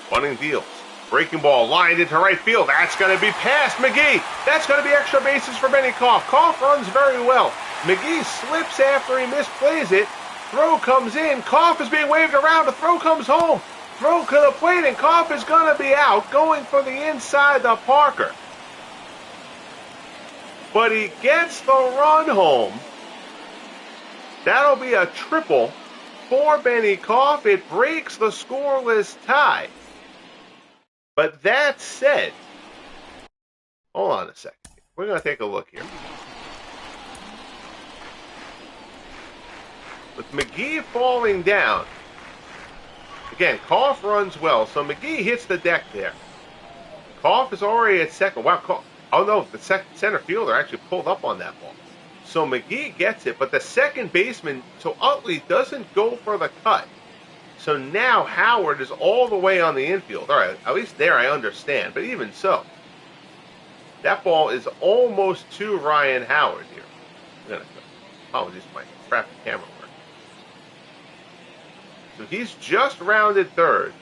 Bunting deals. Breaking ball lined into right field. That's going to be past McGee. That's going to be extra bases for Benny Koff. Koff runs very well. McGee slips after he misplays it. Throw comes in. Koff is being waved around. The throw comes home. Throw to the plate, and Koff is going to be out, going for the inside to Parker. But he gets the run home. That'll be a triple for Benny Koff. It breaks the scoreless tie. But that said, hold on a second. We're going to take a look here. With McGee falling down, again, Koff runs well, so McGee hits the deck there. Koff is already at second. Wow, oh no, the center fielder actually pulled up on that ball. So McGee gets it, but the second baseman, so Utley doesn't go for the cut. So now Howard is all the way on the infield. All right, at least there I understand, but even so, that ball is almost to Ryan Howard here. Apologies for my crappy camera work. So he's just rounded third.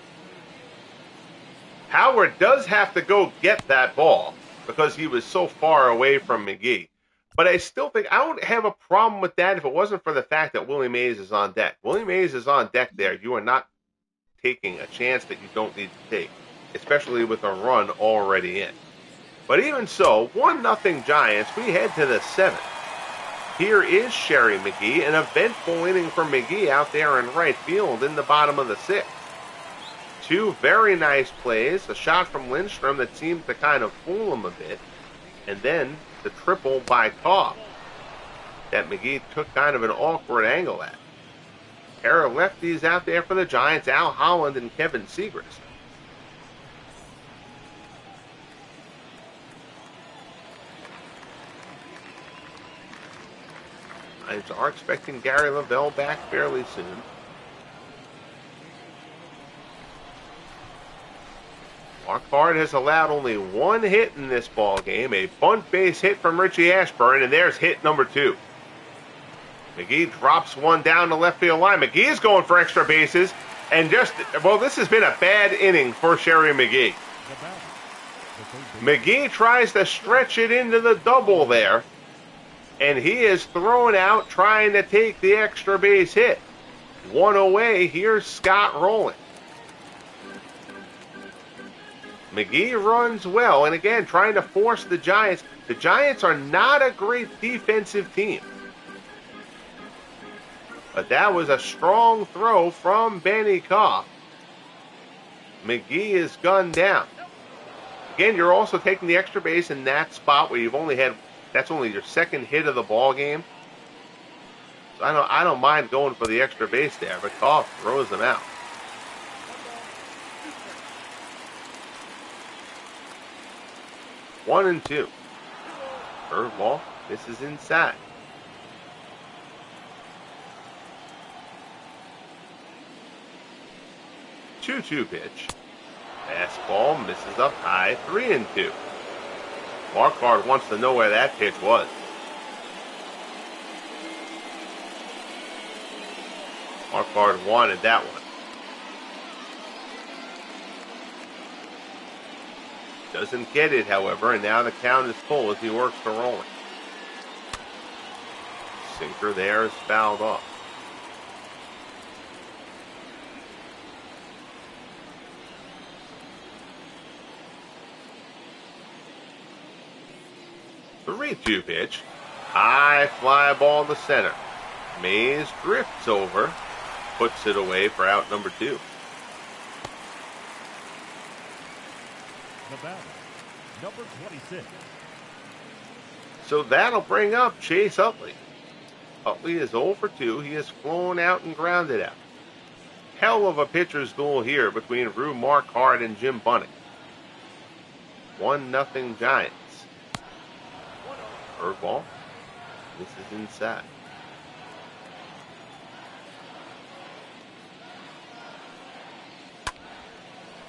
Howard does have to go get that ball because he was so far away from McGee. But I still think I would have a problem with that if it wasn't for the fact that Willie Mays is on deck. Willie Mays is on deck there. You are not taking a chance that you don't need to take, especially with a run already in. But even so, 1-0 Giants. We head to the 7th. Here is Sherry McGee, an eventful inning for McGee out there in right field in the bottom of the 6th. 2 very nice plays, a shot from Lindstrom that seemed to kind of fool him a bit, and then the triple by Koff that McGee took kind of an awkward angle at. Pair of lefties out there for the Giants, Al Holland and Kevin Segrist. Giants are expecting Gary Lavelle back fairly soon. Marquardt has allowed only 1 hit in this ball game, a bunt base hit from Richie Ashburn, and there's hit number 2. McGee drops one down the left field line. McGee is going for extra bases, and this has been a bad inning for Sherry McGee. McGee tries to stretch it into the double there, and he is thrown out trying to take the extra base hit. 1 away, here's Scott rolling. McGee runs well, and again, trying to force the Giants. The Giants are not a great defensive team. But that was a strong throw from Benny Koff. McGee is gunned down. Again, you're also taking the extra base in that spot where that's only your 2nd hit of the ball game. So I don't mind going for the extra base there, but Koff throws them out. One and 2. Curveball. This is inside. 2-2 pitch. Fastball misses up high. 3-2. Marquardt wants to know where that pitch was. Marquardt wanted that one. Doesn't get it, however, and now the count is full as he works to rolling. Sinker there is fouled off. The 3-2 pitch. High fly ball to center. Mays drifts over, puts it away for out number 2. The batter, number 26. So that'll bring up Chase Utley. Utley is 0 for 2. He is flown out and grounded out. Hell of a pitcher's duel here between Rue Marquardt and Jim Bunning. 1-0 Giants. Curveball. This is inside.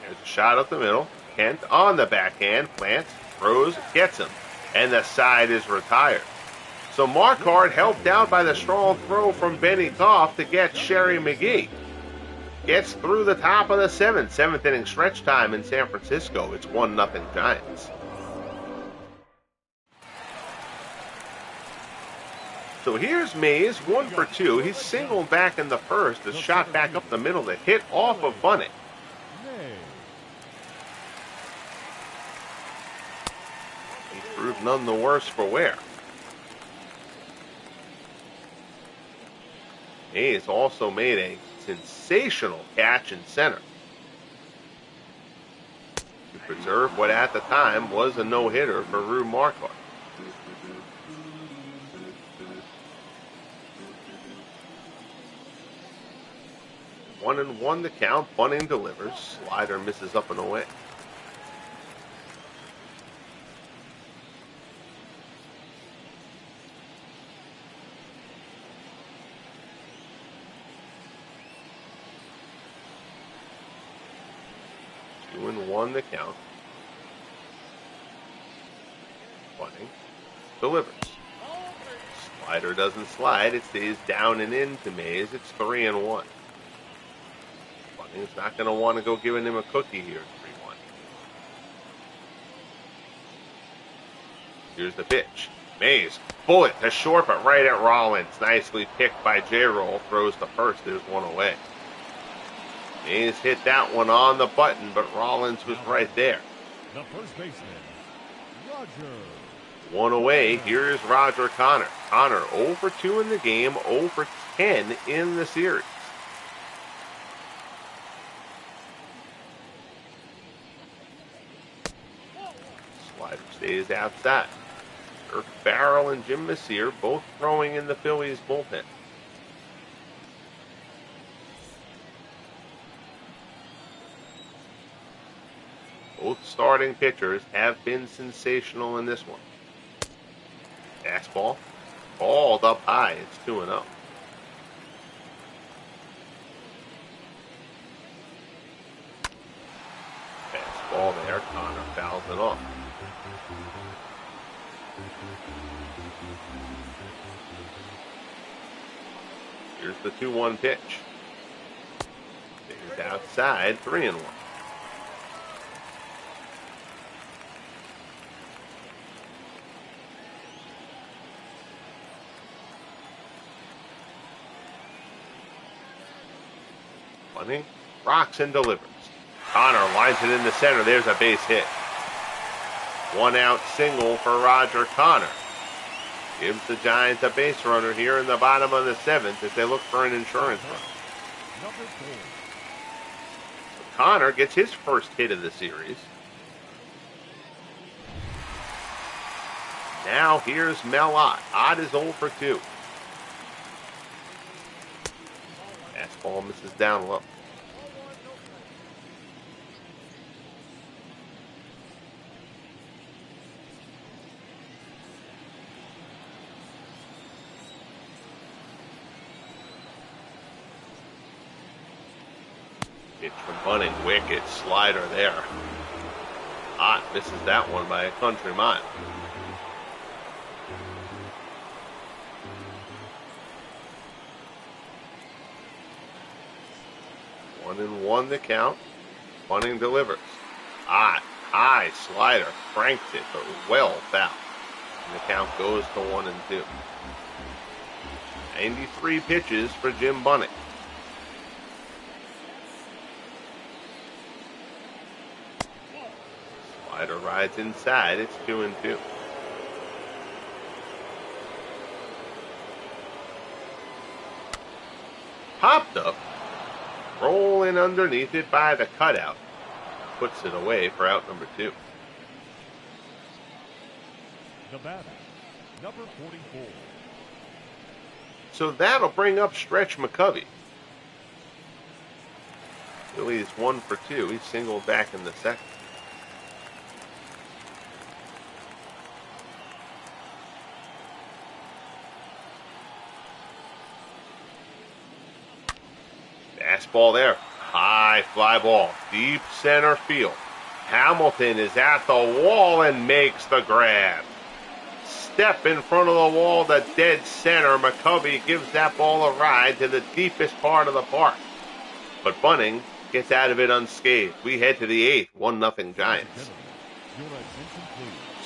There's a shot up the middle. Kent on the backhand, plants, throws, gets him, and the side is retired. So Marquardt helped out by the strong throw from Benny Koff to get Sherry McGee. Gets through the top of the 7th. 7th inning stretch time in San Francisco. It's 1-0 Giants. So here's Mays, 1 for 2. He's singled back in the first, a shot back up the middle that hit off of Bunning. Proved none the worse for wear. Hayes also made a sensational catch in center. preserve what at the time was a no-hitter for Rue Marquardt. 1-1 the count. Bunting delivers. Slider misses up and away. Two and one the count. Bunting delivers. Slider doesn't slide. It stays down and in to Mays. It's 3-1. Bunting's not going to want to go giving him a cookie here. 3-1. Here's the pitch. Mays, bullet to short, but right at Rollins. Nicely picked by J-Roll. Throws to first. There's one away. Mays hit that one on the button, but Rollins was right there. The first baseman, Roger. One away. Here's Roger Connor. Connor 0 for 2 in the game, 0 for 10 in the series. Slider stays outside. Kirk Farrell and Jim Messier both throwing in the Phillies bullpen. Both starting pitchers have been sensational in this one. Fastball, balled up high. It's 2-0. Fastball there. Connor fouls it off. Here's the 2-1 pitch. Stays outside. 3-1. Bunting rocks and delivers. Connor lines it in the center. There's a base hit. 1 out single for Roger Connor. Gives the Giants a base runner here in the bottom of the 7th as they look for an insurance run. So Connor gets his first hit of the series. Now here's Mel Ott. Ott is 0 for 2. Fastball misses down low. Pitch from Bunting. Wicked slider there. Ott misses that one by a country mile. One and one the count. Bunting delivers. Ott, high slider, cranked it, but well fouled. And the count goes to 1-2. 93 pitches for Jim Bunting. Slider rides inside. It's 2-2. Popped up. Rolling underneath it by the cutout. Puts it away for out number 2. The batter, number 44. So that'll bring up Stretch McCovey. Phillies 1 for 2. He singled back in the second. Fastball there. High fly ball. Deep center field. Hamilton is at the wall and makes the grab. Step in front of the wall to dead center. McCovey gives that ball a ride to the deepest part of the park. But Bunting gets out of it unscathed. We head to the 8th. 1-0 Giants.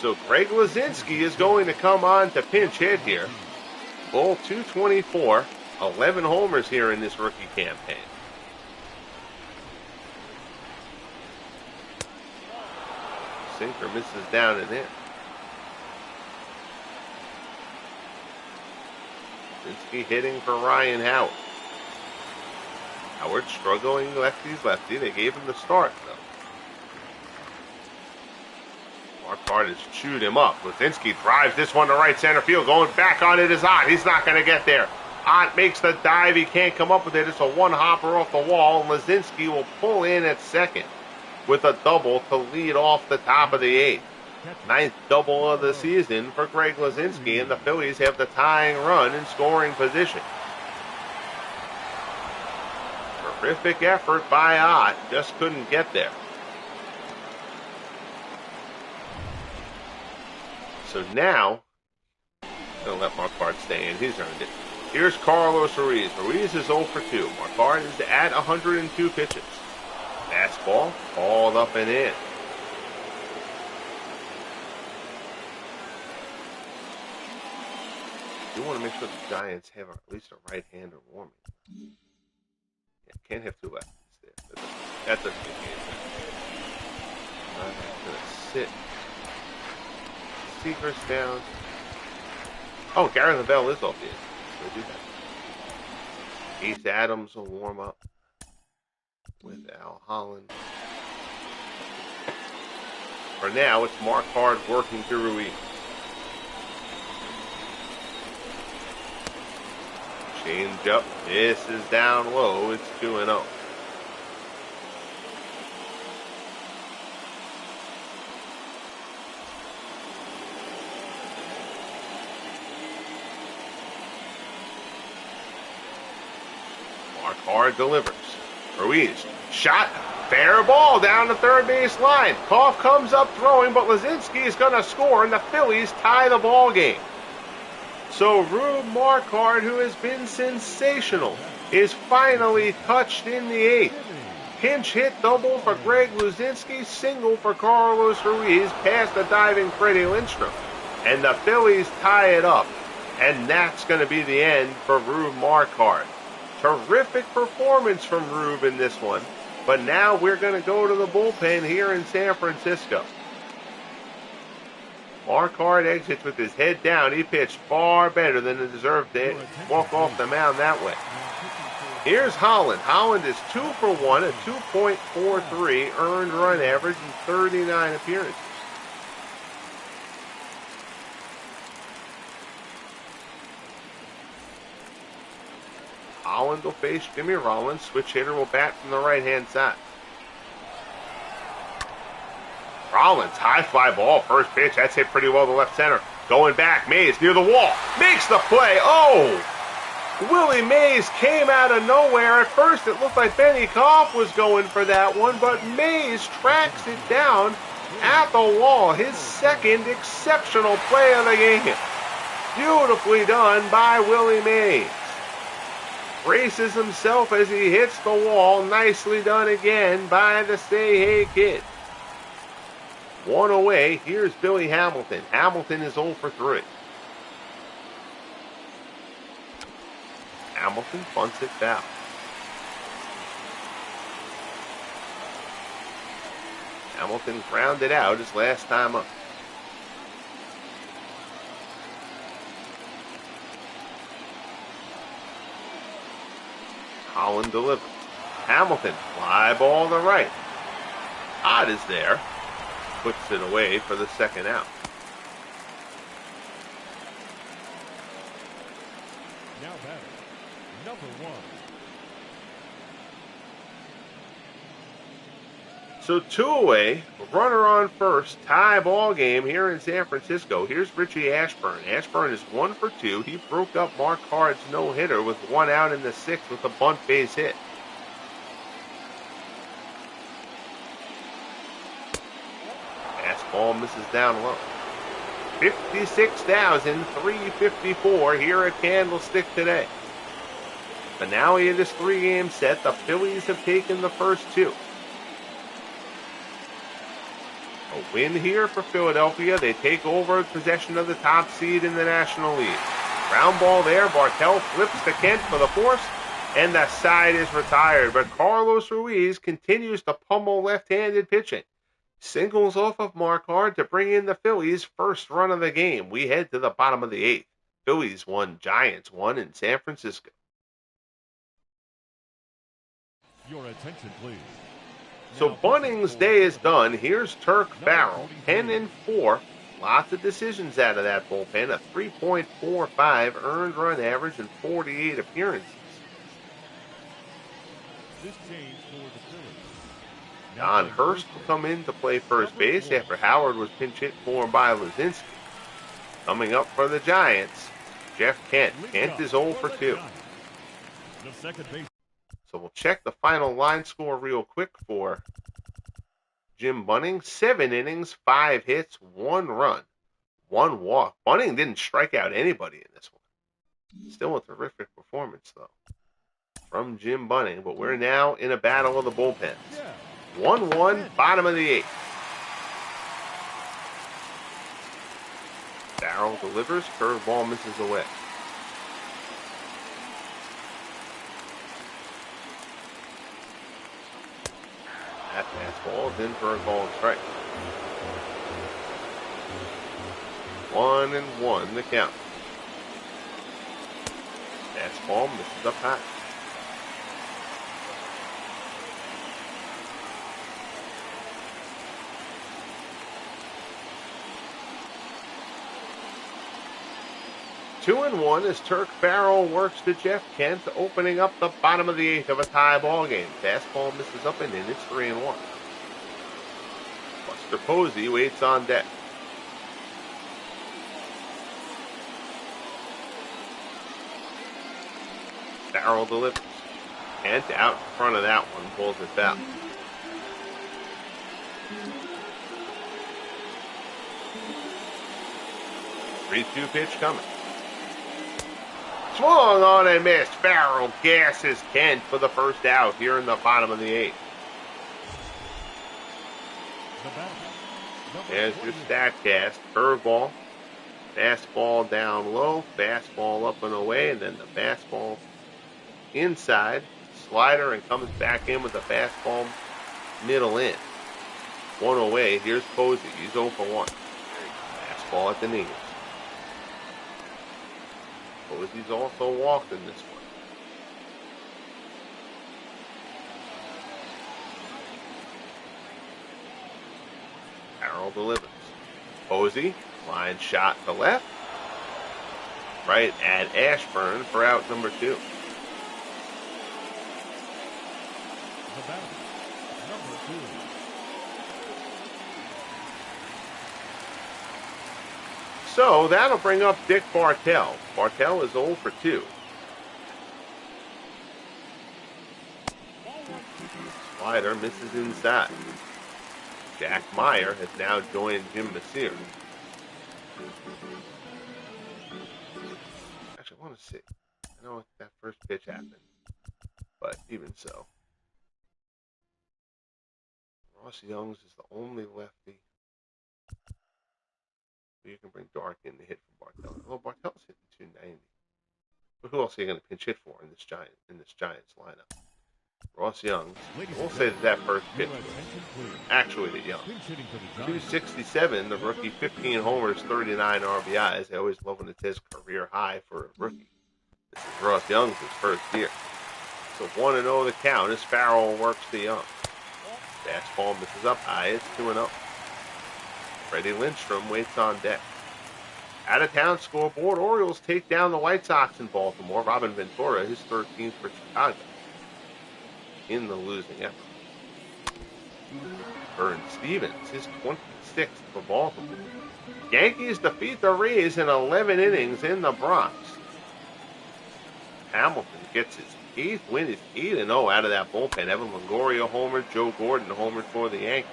So Greg Lazinski is going to come on to pinch hit here. Bull 224. 11 homers here in this rookie campaign. Sinker misses down and in. Lazinski hitting for Ryan Howard. Howard struggling lefty. They gave him the start, though. Marquardt has chewed him up. Lazinski drives this one to right center field. Going back on it is Ott. He's not going to get there. Ott makes the dive. He can't come up with it. It's a one-hopper off the wall. And Lazinski will pull in at second with a double to lead off the top of the eighth. Ninth double of the season for Greg Lazinski, and the Phillies have the tying run in scoring position. Terrific effort by Ott. Just couldn't get there. So now, I'm going to let Marquardt stay in. He's earned it. Here's Carlos Ruiz. Ruiz is 0 for 2. Marquardt is at 102 pitches. Fastball, called up and in. You want to make sure the Giants have at least a right-hander warming. Yeah, can't have two lefties there. That's a good game. I'm going to sit. Seekers down. Oh, Gary Lavelle is off the edge. So do that. Ace Adams will warm up with Al Holland. For now, it's Marquardt working to Ruiz. Change up. This is down low. It's 2-0. Marquardt delivers. Ruiz, shot, fair ball down the third base line. Koff comes up throwing, but Lazinski is going to score, and the Phillies tie the ball game. So Rube Marquardt, who has been sensational, is finally touched in the eighth. Pinch hit double for Greg Lazinski, single for Carlos Ruiz, past the diving Freddie Lindstrom. And the Phillies tie it up. And that's going to be the end for Rube Marquardt. Terrific performance from Rube in this one. But now we're going to go to the bullpen here in San Francisco. Marquardt exits with his head down. He pitched far better than he deserved to walk off the mound that way. Here's Holland. Holland is 2 for 1, a 2.43 earned run average in 39 appearances. Holland will face Jimmy Rollins. Switch hitter will bat from the right-hand side. Rollins, high fly ball, first pitch. That's hit pretty well to left center. Going back, Mays near the wall. Makes the play. Oh! Willie Mays came out of nowhere. At first, it looked like Benny Koff was going for that one, but Mays tracks it down at the wall. His second exceptional play of the game. Beautifully done by Willie Mays. Braces himself as he hits the wall. Nicely done again by the Say Hey kid. One away. Here's Billy Hamilton. Hamilton is 0 for 3. Hamilton bunts it foul. Hamilton grounded out his last time up. Holland delivers. Hamilton, fly ball to right. Ott is there. Puts it away for the second out. Now batting, number 1. So 2 away, runner on first, tie ball game here in San Francisco. Here's Richie Ashburn. Ashburn is 1 for 2. He broke up Marquardt's no-hitter with 1 out in the 6th with a bunt base hit. Fastball misses down low. 56,354 here at Candlestick today. Finale of this 3-game set. The Phillies have taken the first 2. A win here for Philadelphia. They take over possession of the top seed in the National League. Ground ball there. Bartell flips to Kent for the force, and the side is retired. But Carlos Ruiz continues to pummel left-handed pitching. Singles off of Marquardt to bring in the Phillies' first run of the game. We head to the bottom of the 8th. Phillies 1, Giants 1 in San Francisco. Your attention, please. So Bunning's day is done. Here's Turk Farrell, 10-4. Lots of decisions out of that bullpen. A 3.45 earned run average in 48 appearances. This change for the Phillies. Don Hurst will come in to play first base after Howard was pinch hit for by Luzinski. Coming up for the Giants, Jeff Kent. Kent is 0 for 2. The second base. So we'll check the final line score real quick for Jim Bunning. 7 innings, 5 hits, 1 run, 1 walk. Bunning didn't strike out anybody in this one. Still a terrific performance, though, from Jim Bunning. But we're now in a battle of the bullpens. 1-1, bottom of the 8th. Farrell delivers, curveball misses away. That fastball is in for a call strike. 1-1 the count. Fastball misses up high. Two and one as Turk Farrell works to Jeff Kent, opening up the bottom of the 8th of a tie ball game. Fastball misses up and in. It's 3-1. Buster Posey waits on deck. Farrell delivers. Kent out in front of that one, pulls it foul. Three-two pitch coming. Swung on and missed. Farrell gasses Kent for the first out here in the bottom of the 8th. There's your StatCast. Curveball. Fastball down low. Fastball up and away. And then the fastball inside. Slider and comes back in with the fastball middle in. One away. Here's Posey. He's 0 for 1. Fastball at the knees. Posey's also walked in this one. Farrell delivers. Posey, line shot to left. Right at Ashburn for out number 2. The batter, number 2. So that'll bring up Dick Bartell. Bartell is 0 for 2. Slider misses inside. Jack Meyer has now joined Jim Messere. Actually, I want to see. I know that first pitch happened, but even so. Ross Youngs is the only lefty. You can bring Dark in to hit for Bartell. Well, Bartell's hitting 290. But who else are you going to pinch hit for in this Giants lineup? Ross Youngs. We'll say that first pitch was actually to Young. 267, the rookie, 15 homers, 39 RBIs. I always love when it's his career high for a rookie. This is Ross Young's first year. So 1-0 the count as Farrell works to Young. Fastball misses up high. It's 2-0. Freddie Lindstrom waits on deck. Out-of-town scoreboard. Orioles take down the White Sox in Baltimore. Robin Ventura, his 13th for Chicago in the losing effort. Vern Stevens, his 26th for Baltimore. Yankees defeat the Rays in 11 innings in the Bronx. Hamilton gets his 8th win. He's 8-0 out of that bullpen. Evan Longoria homered. Joe Gordon homered for the Yankees.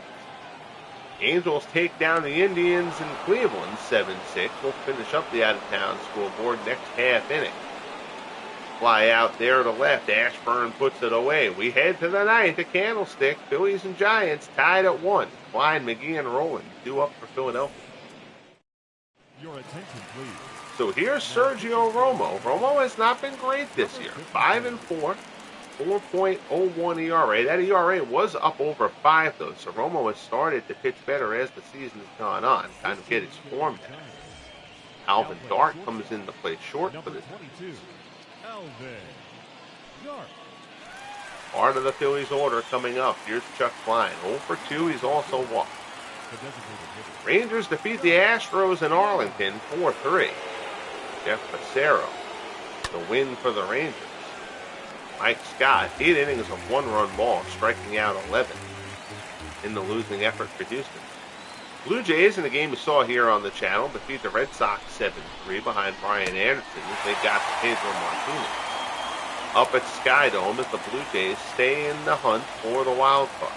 Angels take down the Indians in Cleveland 7-6. We'll finish up the out-of-town scoreboard next half inning. Fly out there to left. Ashburn puts it away. We head to the 9th at Candlestick. Phillies and Giants tied at 1. Klein, McGee, and Rowland due up for Philadelphia. Your attention, please. So here's Sergio Romo. Romo has not been great this year. 5-4. 4.01 ERA. That ERA was up over 5, though. So Romo has started to pitch better as the season's gone on. Kind of get his form back. Alvin Dart comes in to play short for the Giants. Alvin Dart. Part of the Phillies order coming up. Here's Chuck Klein. 0 for 2. He's also walked. The designated hitter. Rangers defeat the Astros in Arlington 4-3. Jeff Passero, the win for the Rangers. Mike Scott, 8 innings of 1-run ball, striking out 11 in the losing effort for Houston. Blue Jays, in the game we saw here on the channel, defeat the Red Sox 7-3 behind Brian Anderson as they got to Pedro Martinez. Up at Skydome as the Blue Jays stay in the hunt for the wild card.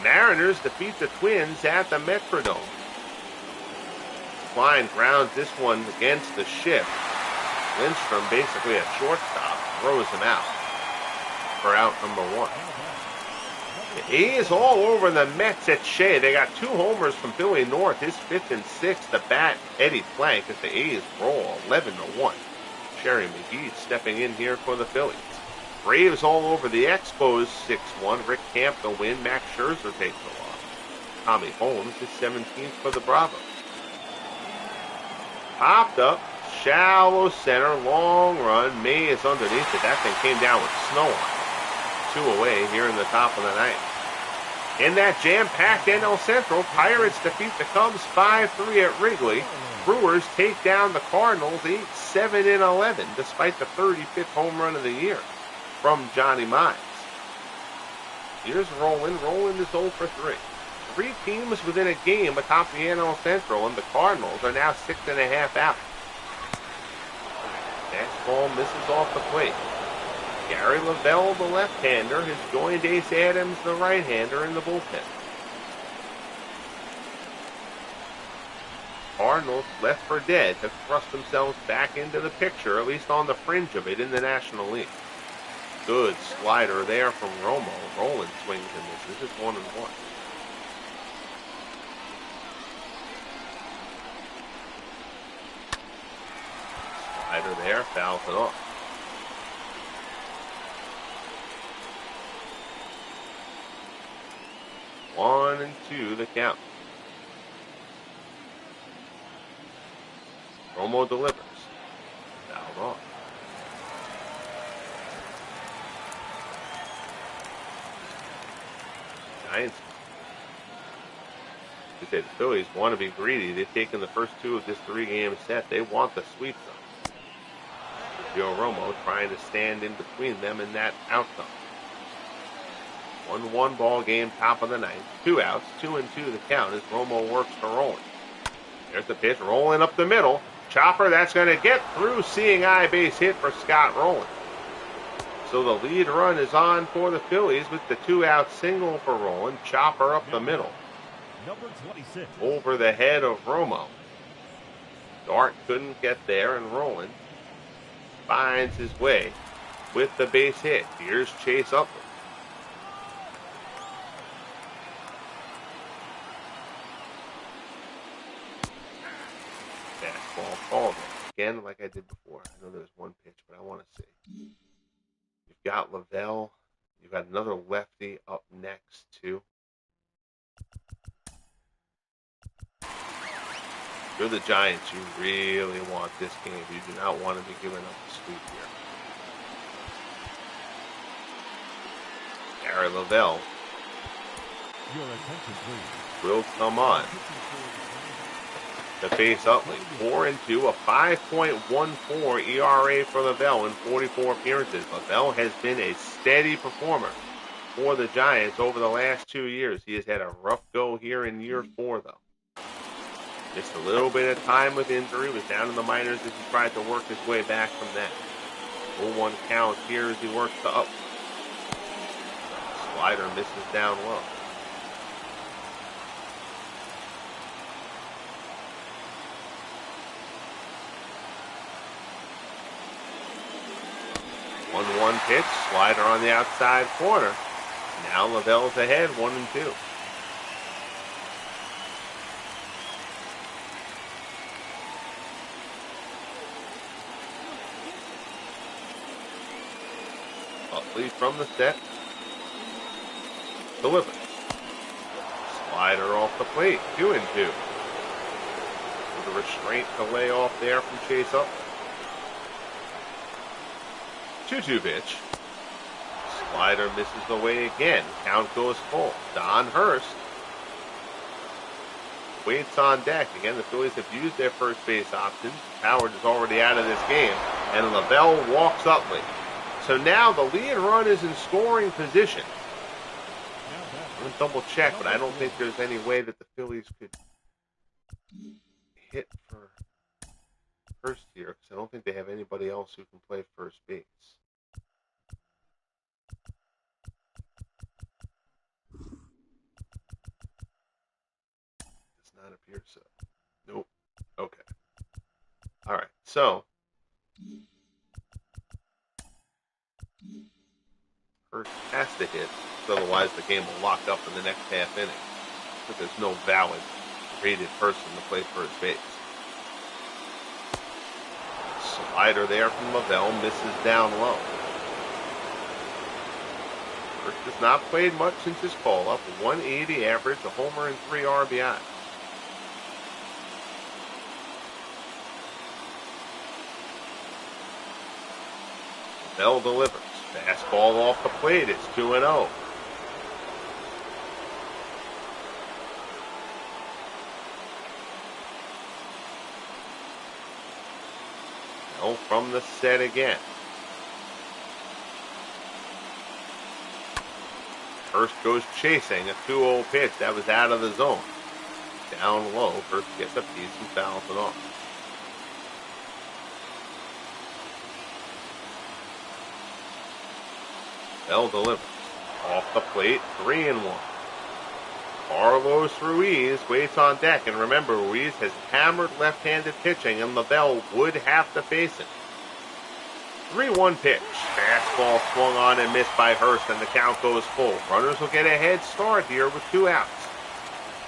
Mariners defeat the Twins at the Metrodome. Klein grounds this one against the shift. Lindstrom, basically a shortstop, throws him out for out number 1. The A's all over the Mets at Shea. They got 2 homers from Billy North, his 5th and 6th to bat Eddie Plank as the A's roll 11-1. Sherry McGee stepping in here for the Phillies. Braves all over the Expos 6-1. Rick Camp the win. Max Scherzer takes the loss. Tommy Holmes his 17th for the Bravos. Popped up, shallow center, long run. May is underneath it. That thing came down with snow on it. 2 away here in the top of the ninth. In that jam-packed NL Central, Pirates defeat the Cubs 5-3 at Wrigley. Brewers take down the Cardinals 8-7-11, despite the 35th home run of the year from Johnny Mize. Here's Roland. Roland is 0 for 3. 3 teams within a game atop the NL Central, and the Cardinals are now 6.5 out. Fastball misses off the plate. Gary Lavelle, the left-hander, has joined Ace Adams, the right-hander, in the bullpen. Cardinals, left for dead, have thrust themselves back into the picture, at least on the fringe of it, in the National League. Good slider there from Romo. Roland swings and misses. It's 1-1. Slider there, fouls it off. 1-2 the count. Romo delivers. Fouled off. Giants. The Phillies want to be greedy. They've taken the first 2 of this 3-game set. They want the sweep zone. Joe Romo trying to stand in between them in that outcome. 1-1 ball game, top of the ninth. 2 outs, 2-2 the count as Romo works to Roland. There's the pitch, rolling up the middle. Chopper, that's going to get through. Seeing eye base hit for Scott Rolen. So the lead run is on for the Phillies with the 2-out single for Rolen. Chopper up the middle. Number 26. Over the head of Romo. Dart couldn't get there, and Rolen finds his way with the base hit. Here's Chase Utley. Fastball called. Again, like I did before. I know there was one pitch, but I want to see. You've got Lavelle. You've got another lefty up next, too. If you're the Giants, you really want this game. You do not want to be giving up the sweep here. Gary Lavelle Your attention, please. will come on to face Utley. 4-2, a 5.14 ERA for Lavelle in 44 appearances. Lavelle has been a steady performer for the Giants over the last 2 years. He has had a rough go here in year 4, though. Just a little bit of time with injury. Was down in the minors as he tried to work his way back from that. 0-1 count here as he works to up. Slider misses down low. One pitch, slider on the outside corner. Now Lavelle's ahead, 1-2. Utley from the set. Delivers. Slider off the plate, 2-2. With a restraint to lay off there from Chase Utley. 2-2 pitch. Slider misses away again. Count goes full. Don Hurst waits on deck. Again, the Phillies have used their first base option. Howard is already out of this game, and Lavelle walks Utley. So now the lead run is in scoring position. I'm going to double check, but I don't think there's any way that the Phillies could hit for first here, because I don't think they have anybody else who can play first base. Does not appear so. Nope. Okay. All right. So Hurst has to hit, otherwise the game will lock up in the next half inning. But there's no valid rated person to play first base. Slider there from Lavelle, misses down low. Hurst has not played much since his call-up. 180 average, a homer and 3 RBI. Lavelle delivers. Fastball off the plate. It's 2-0. Bell from the set again. Hurst goes chasing a 2-0 pitch. That was out of the zone. Down low. Hurst gets a piece and fouls it off. Bell delivers. Off the plate, 3-1. Carlos Ruiz waits on deck, and remember, Ruiz has hammered left-handed pitching, and Lavelle would have to face it. 3-1 pitch. Fastball swung on and missed by Hurst, and the count goes full. Runners will get a head start here with 2 outs.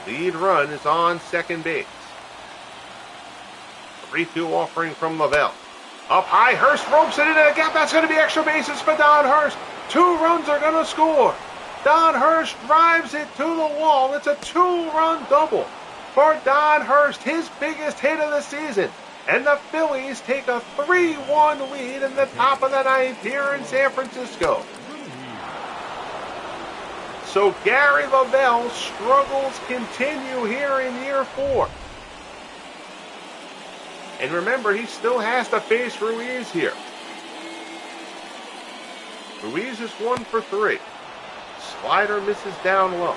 Lead run is on second base. 3-2 offering from Lavelle. Up high, Hurst ropes it into the gap. That's going to be extra bases for Don Hurst. 2 runs are going to score. Don Hurst drives it to the wall. It's a 2-run double for Don Hurst, his biggest hit of the season. And the Phillies take a 3-1 lead in the top of the 9th here in San Francisco. So Gary Lavelle's struggles continue here in year 4. And remember, he still has to face Ruiz here. Ruiz is 1 for 3. Slider misses down low.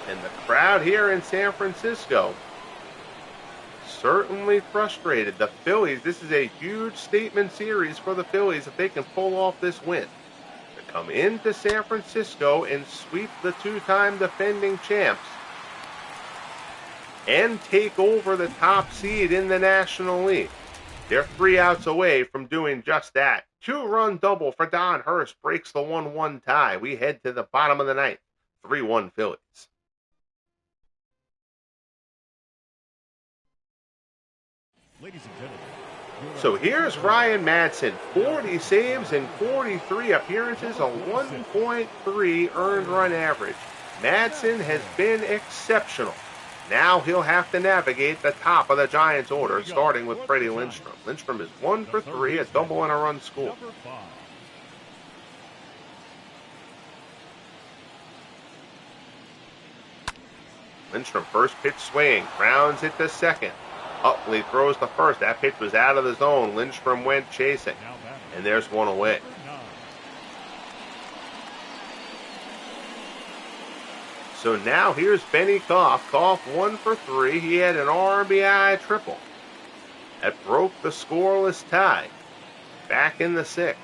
And the crowd here in San Francisco certainly frustrated. The Phillies, this is a huge statement series for the Phillies if they can pull off this win. To come into San Francisco and sweep the 2-time defending champs and take over the top seed in the National League. They're 3 outs away from doing just that. 2-run double for Don Hurst breaks the 1-1 tie. We head to the bottom of the 9th. 3-1 Phillies. Ladies and gentlemen. So here's Ryan Madson. 40 saves and 43 appearances, a 1.3 earned run average. Madson has been exceptional. Now he'll have to navigate the top of the Giants' order, starting with Freddie Lindstrom. Lindstrom is 1 for 3, a double and a run scored. Lindstrom, first pitch swing, grounds it to second. Utley throws the first. That pitch was out of the zone. Lindstrom went chasing, and there's one away. So now here's Benny Koff. Koff 1 for 3. He had an RBI triple. That broke the scoreless tie. Back in the 6th.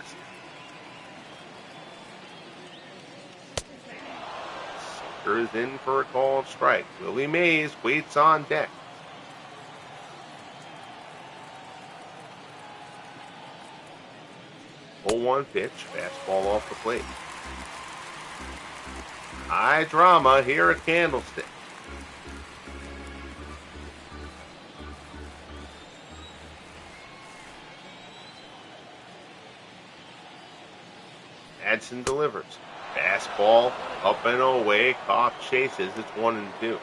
Sinker is in for a called strike. Willie Mays waits on deck. Oh, 1 pitch. Fastball off the plate. High drama here at Candlestick. Madson delivers. Fastball up and away. Koff chases. It's 1-2.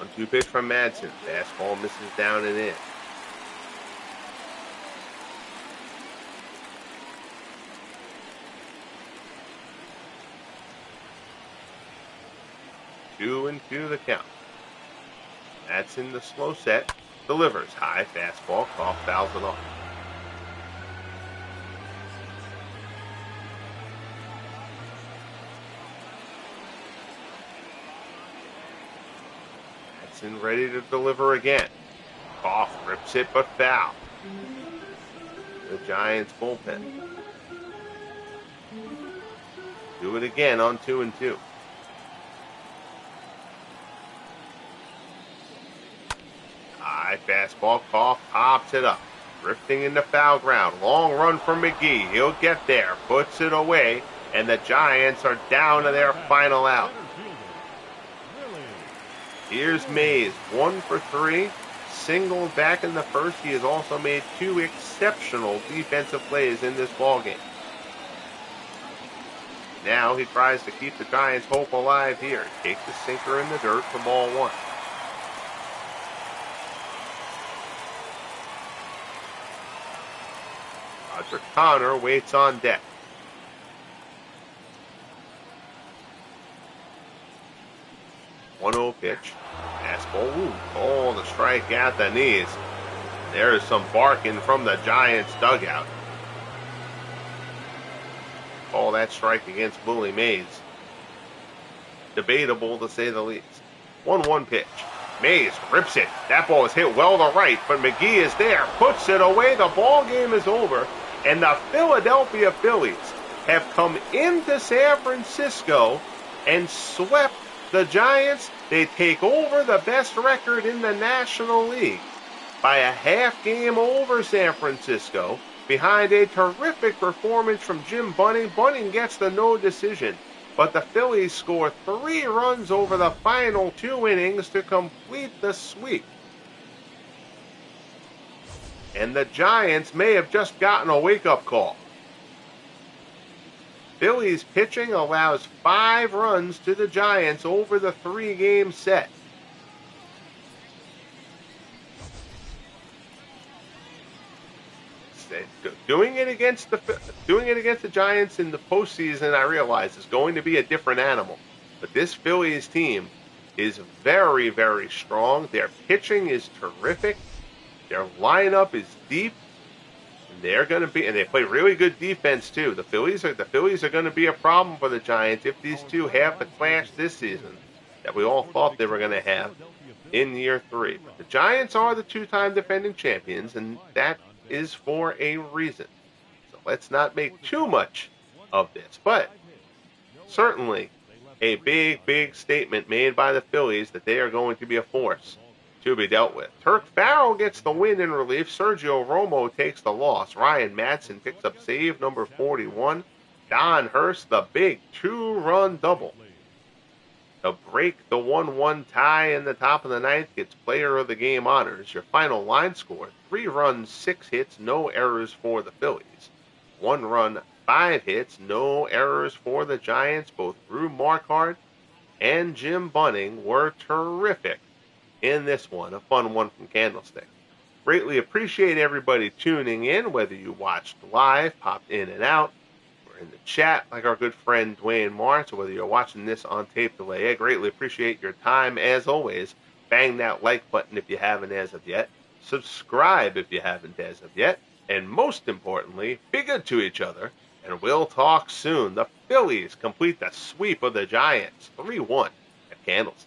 1-2 pitch from Madsen. Fastball misses down and in. Two and two the count. Madsen the slow set. Delivers. High fastball. Koff fouls it off. Madsen ready to deliver again. Koff rips it but foul. The Giants bullpen. Do it again on 2-2. High fastball. Koff pops it up. Drifting into foul ground. Long run from McGee. He'll get there. Puts it away. And the Giants are down to their final out. Here's Mays. 1 for 3. Single back in the first. He has also made 2 exceptional defensive plays in this ballgame. Now he tries to keep the Giants' hope alive here. Takes the sinker in the dirt for ball 1. Roger Connor waits on deck. 1-0 pitch. Fastball. Ooh. Oh, the strike at the knees. There's some barking from the Giants dugout. Call that strike against Willie Mays. Debatable to say the least. 1-1 pitch. Mays rips it. That ball is hit well to right, but McGee is there. Puts it away. The ball game is over. And the Philadelphia Phillies have come into San Francisco and swept the Giants. They take over the best record in the National League by a half game over San Francisco behind a terrific performance from Jim Bunning. Bunning gets the no decision, but the Phillies score 3 runs over the final 2 innings to complete the sweep. And the Giants may have just gotten a wake-up call. Phillies pitching allows 5 runs to the Giants over the 3-game set. Doing it against the Giants in the postseason, I realize, is going to be a different animal. But this Phillies team is very, very strong. Their pitching is terrific. Their lineup is deep. And they play really good defense too. The Phillies are going to be a problem for the Giants if these two have the clash this season that we all thought they were going to have in year 3. But the Giants are the 2-time defending champions, and that is for a reason. So let's not make too much of this. But certainly a big, big statement made by the Phillies that they are going to be a force to be dealt with. Turk Farrell gets the win in relief. Sergio Romo takes the loss. Ryan Madsen picks up save number 41. Don Hurst, the big 2-run double to break the 1-1 tie in the top of the 9th, gets player of the game honors. Your final line score: 3 runs, 6 hits, no errors for the Phillies. 1 run, 5 hits, no errors for the Giants. Both Drew Marquardt and Jim Bunning were terrific in this one, a fun one from Candlestick. Greatly appreciate everybody tuning in, whether you watched live, popped in and out, or in the chat like our good friend Dwayne Martz, or whether you're watching this on tape delay. I greatly appreciate your time as always. Bang that like button if you haven't as of yet. Subscribe if you haven't as of yet. And most importantly, be good to each other, and we'll talk soon. The Phillies complete the sweep of the Giants, 3-1 at Candlestick.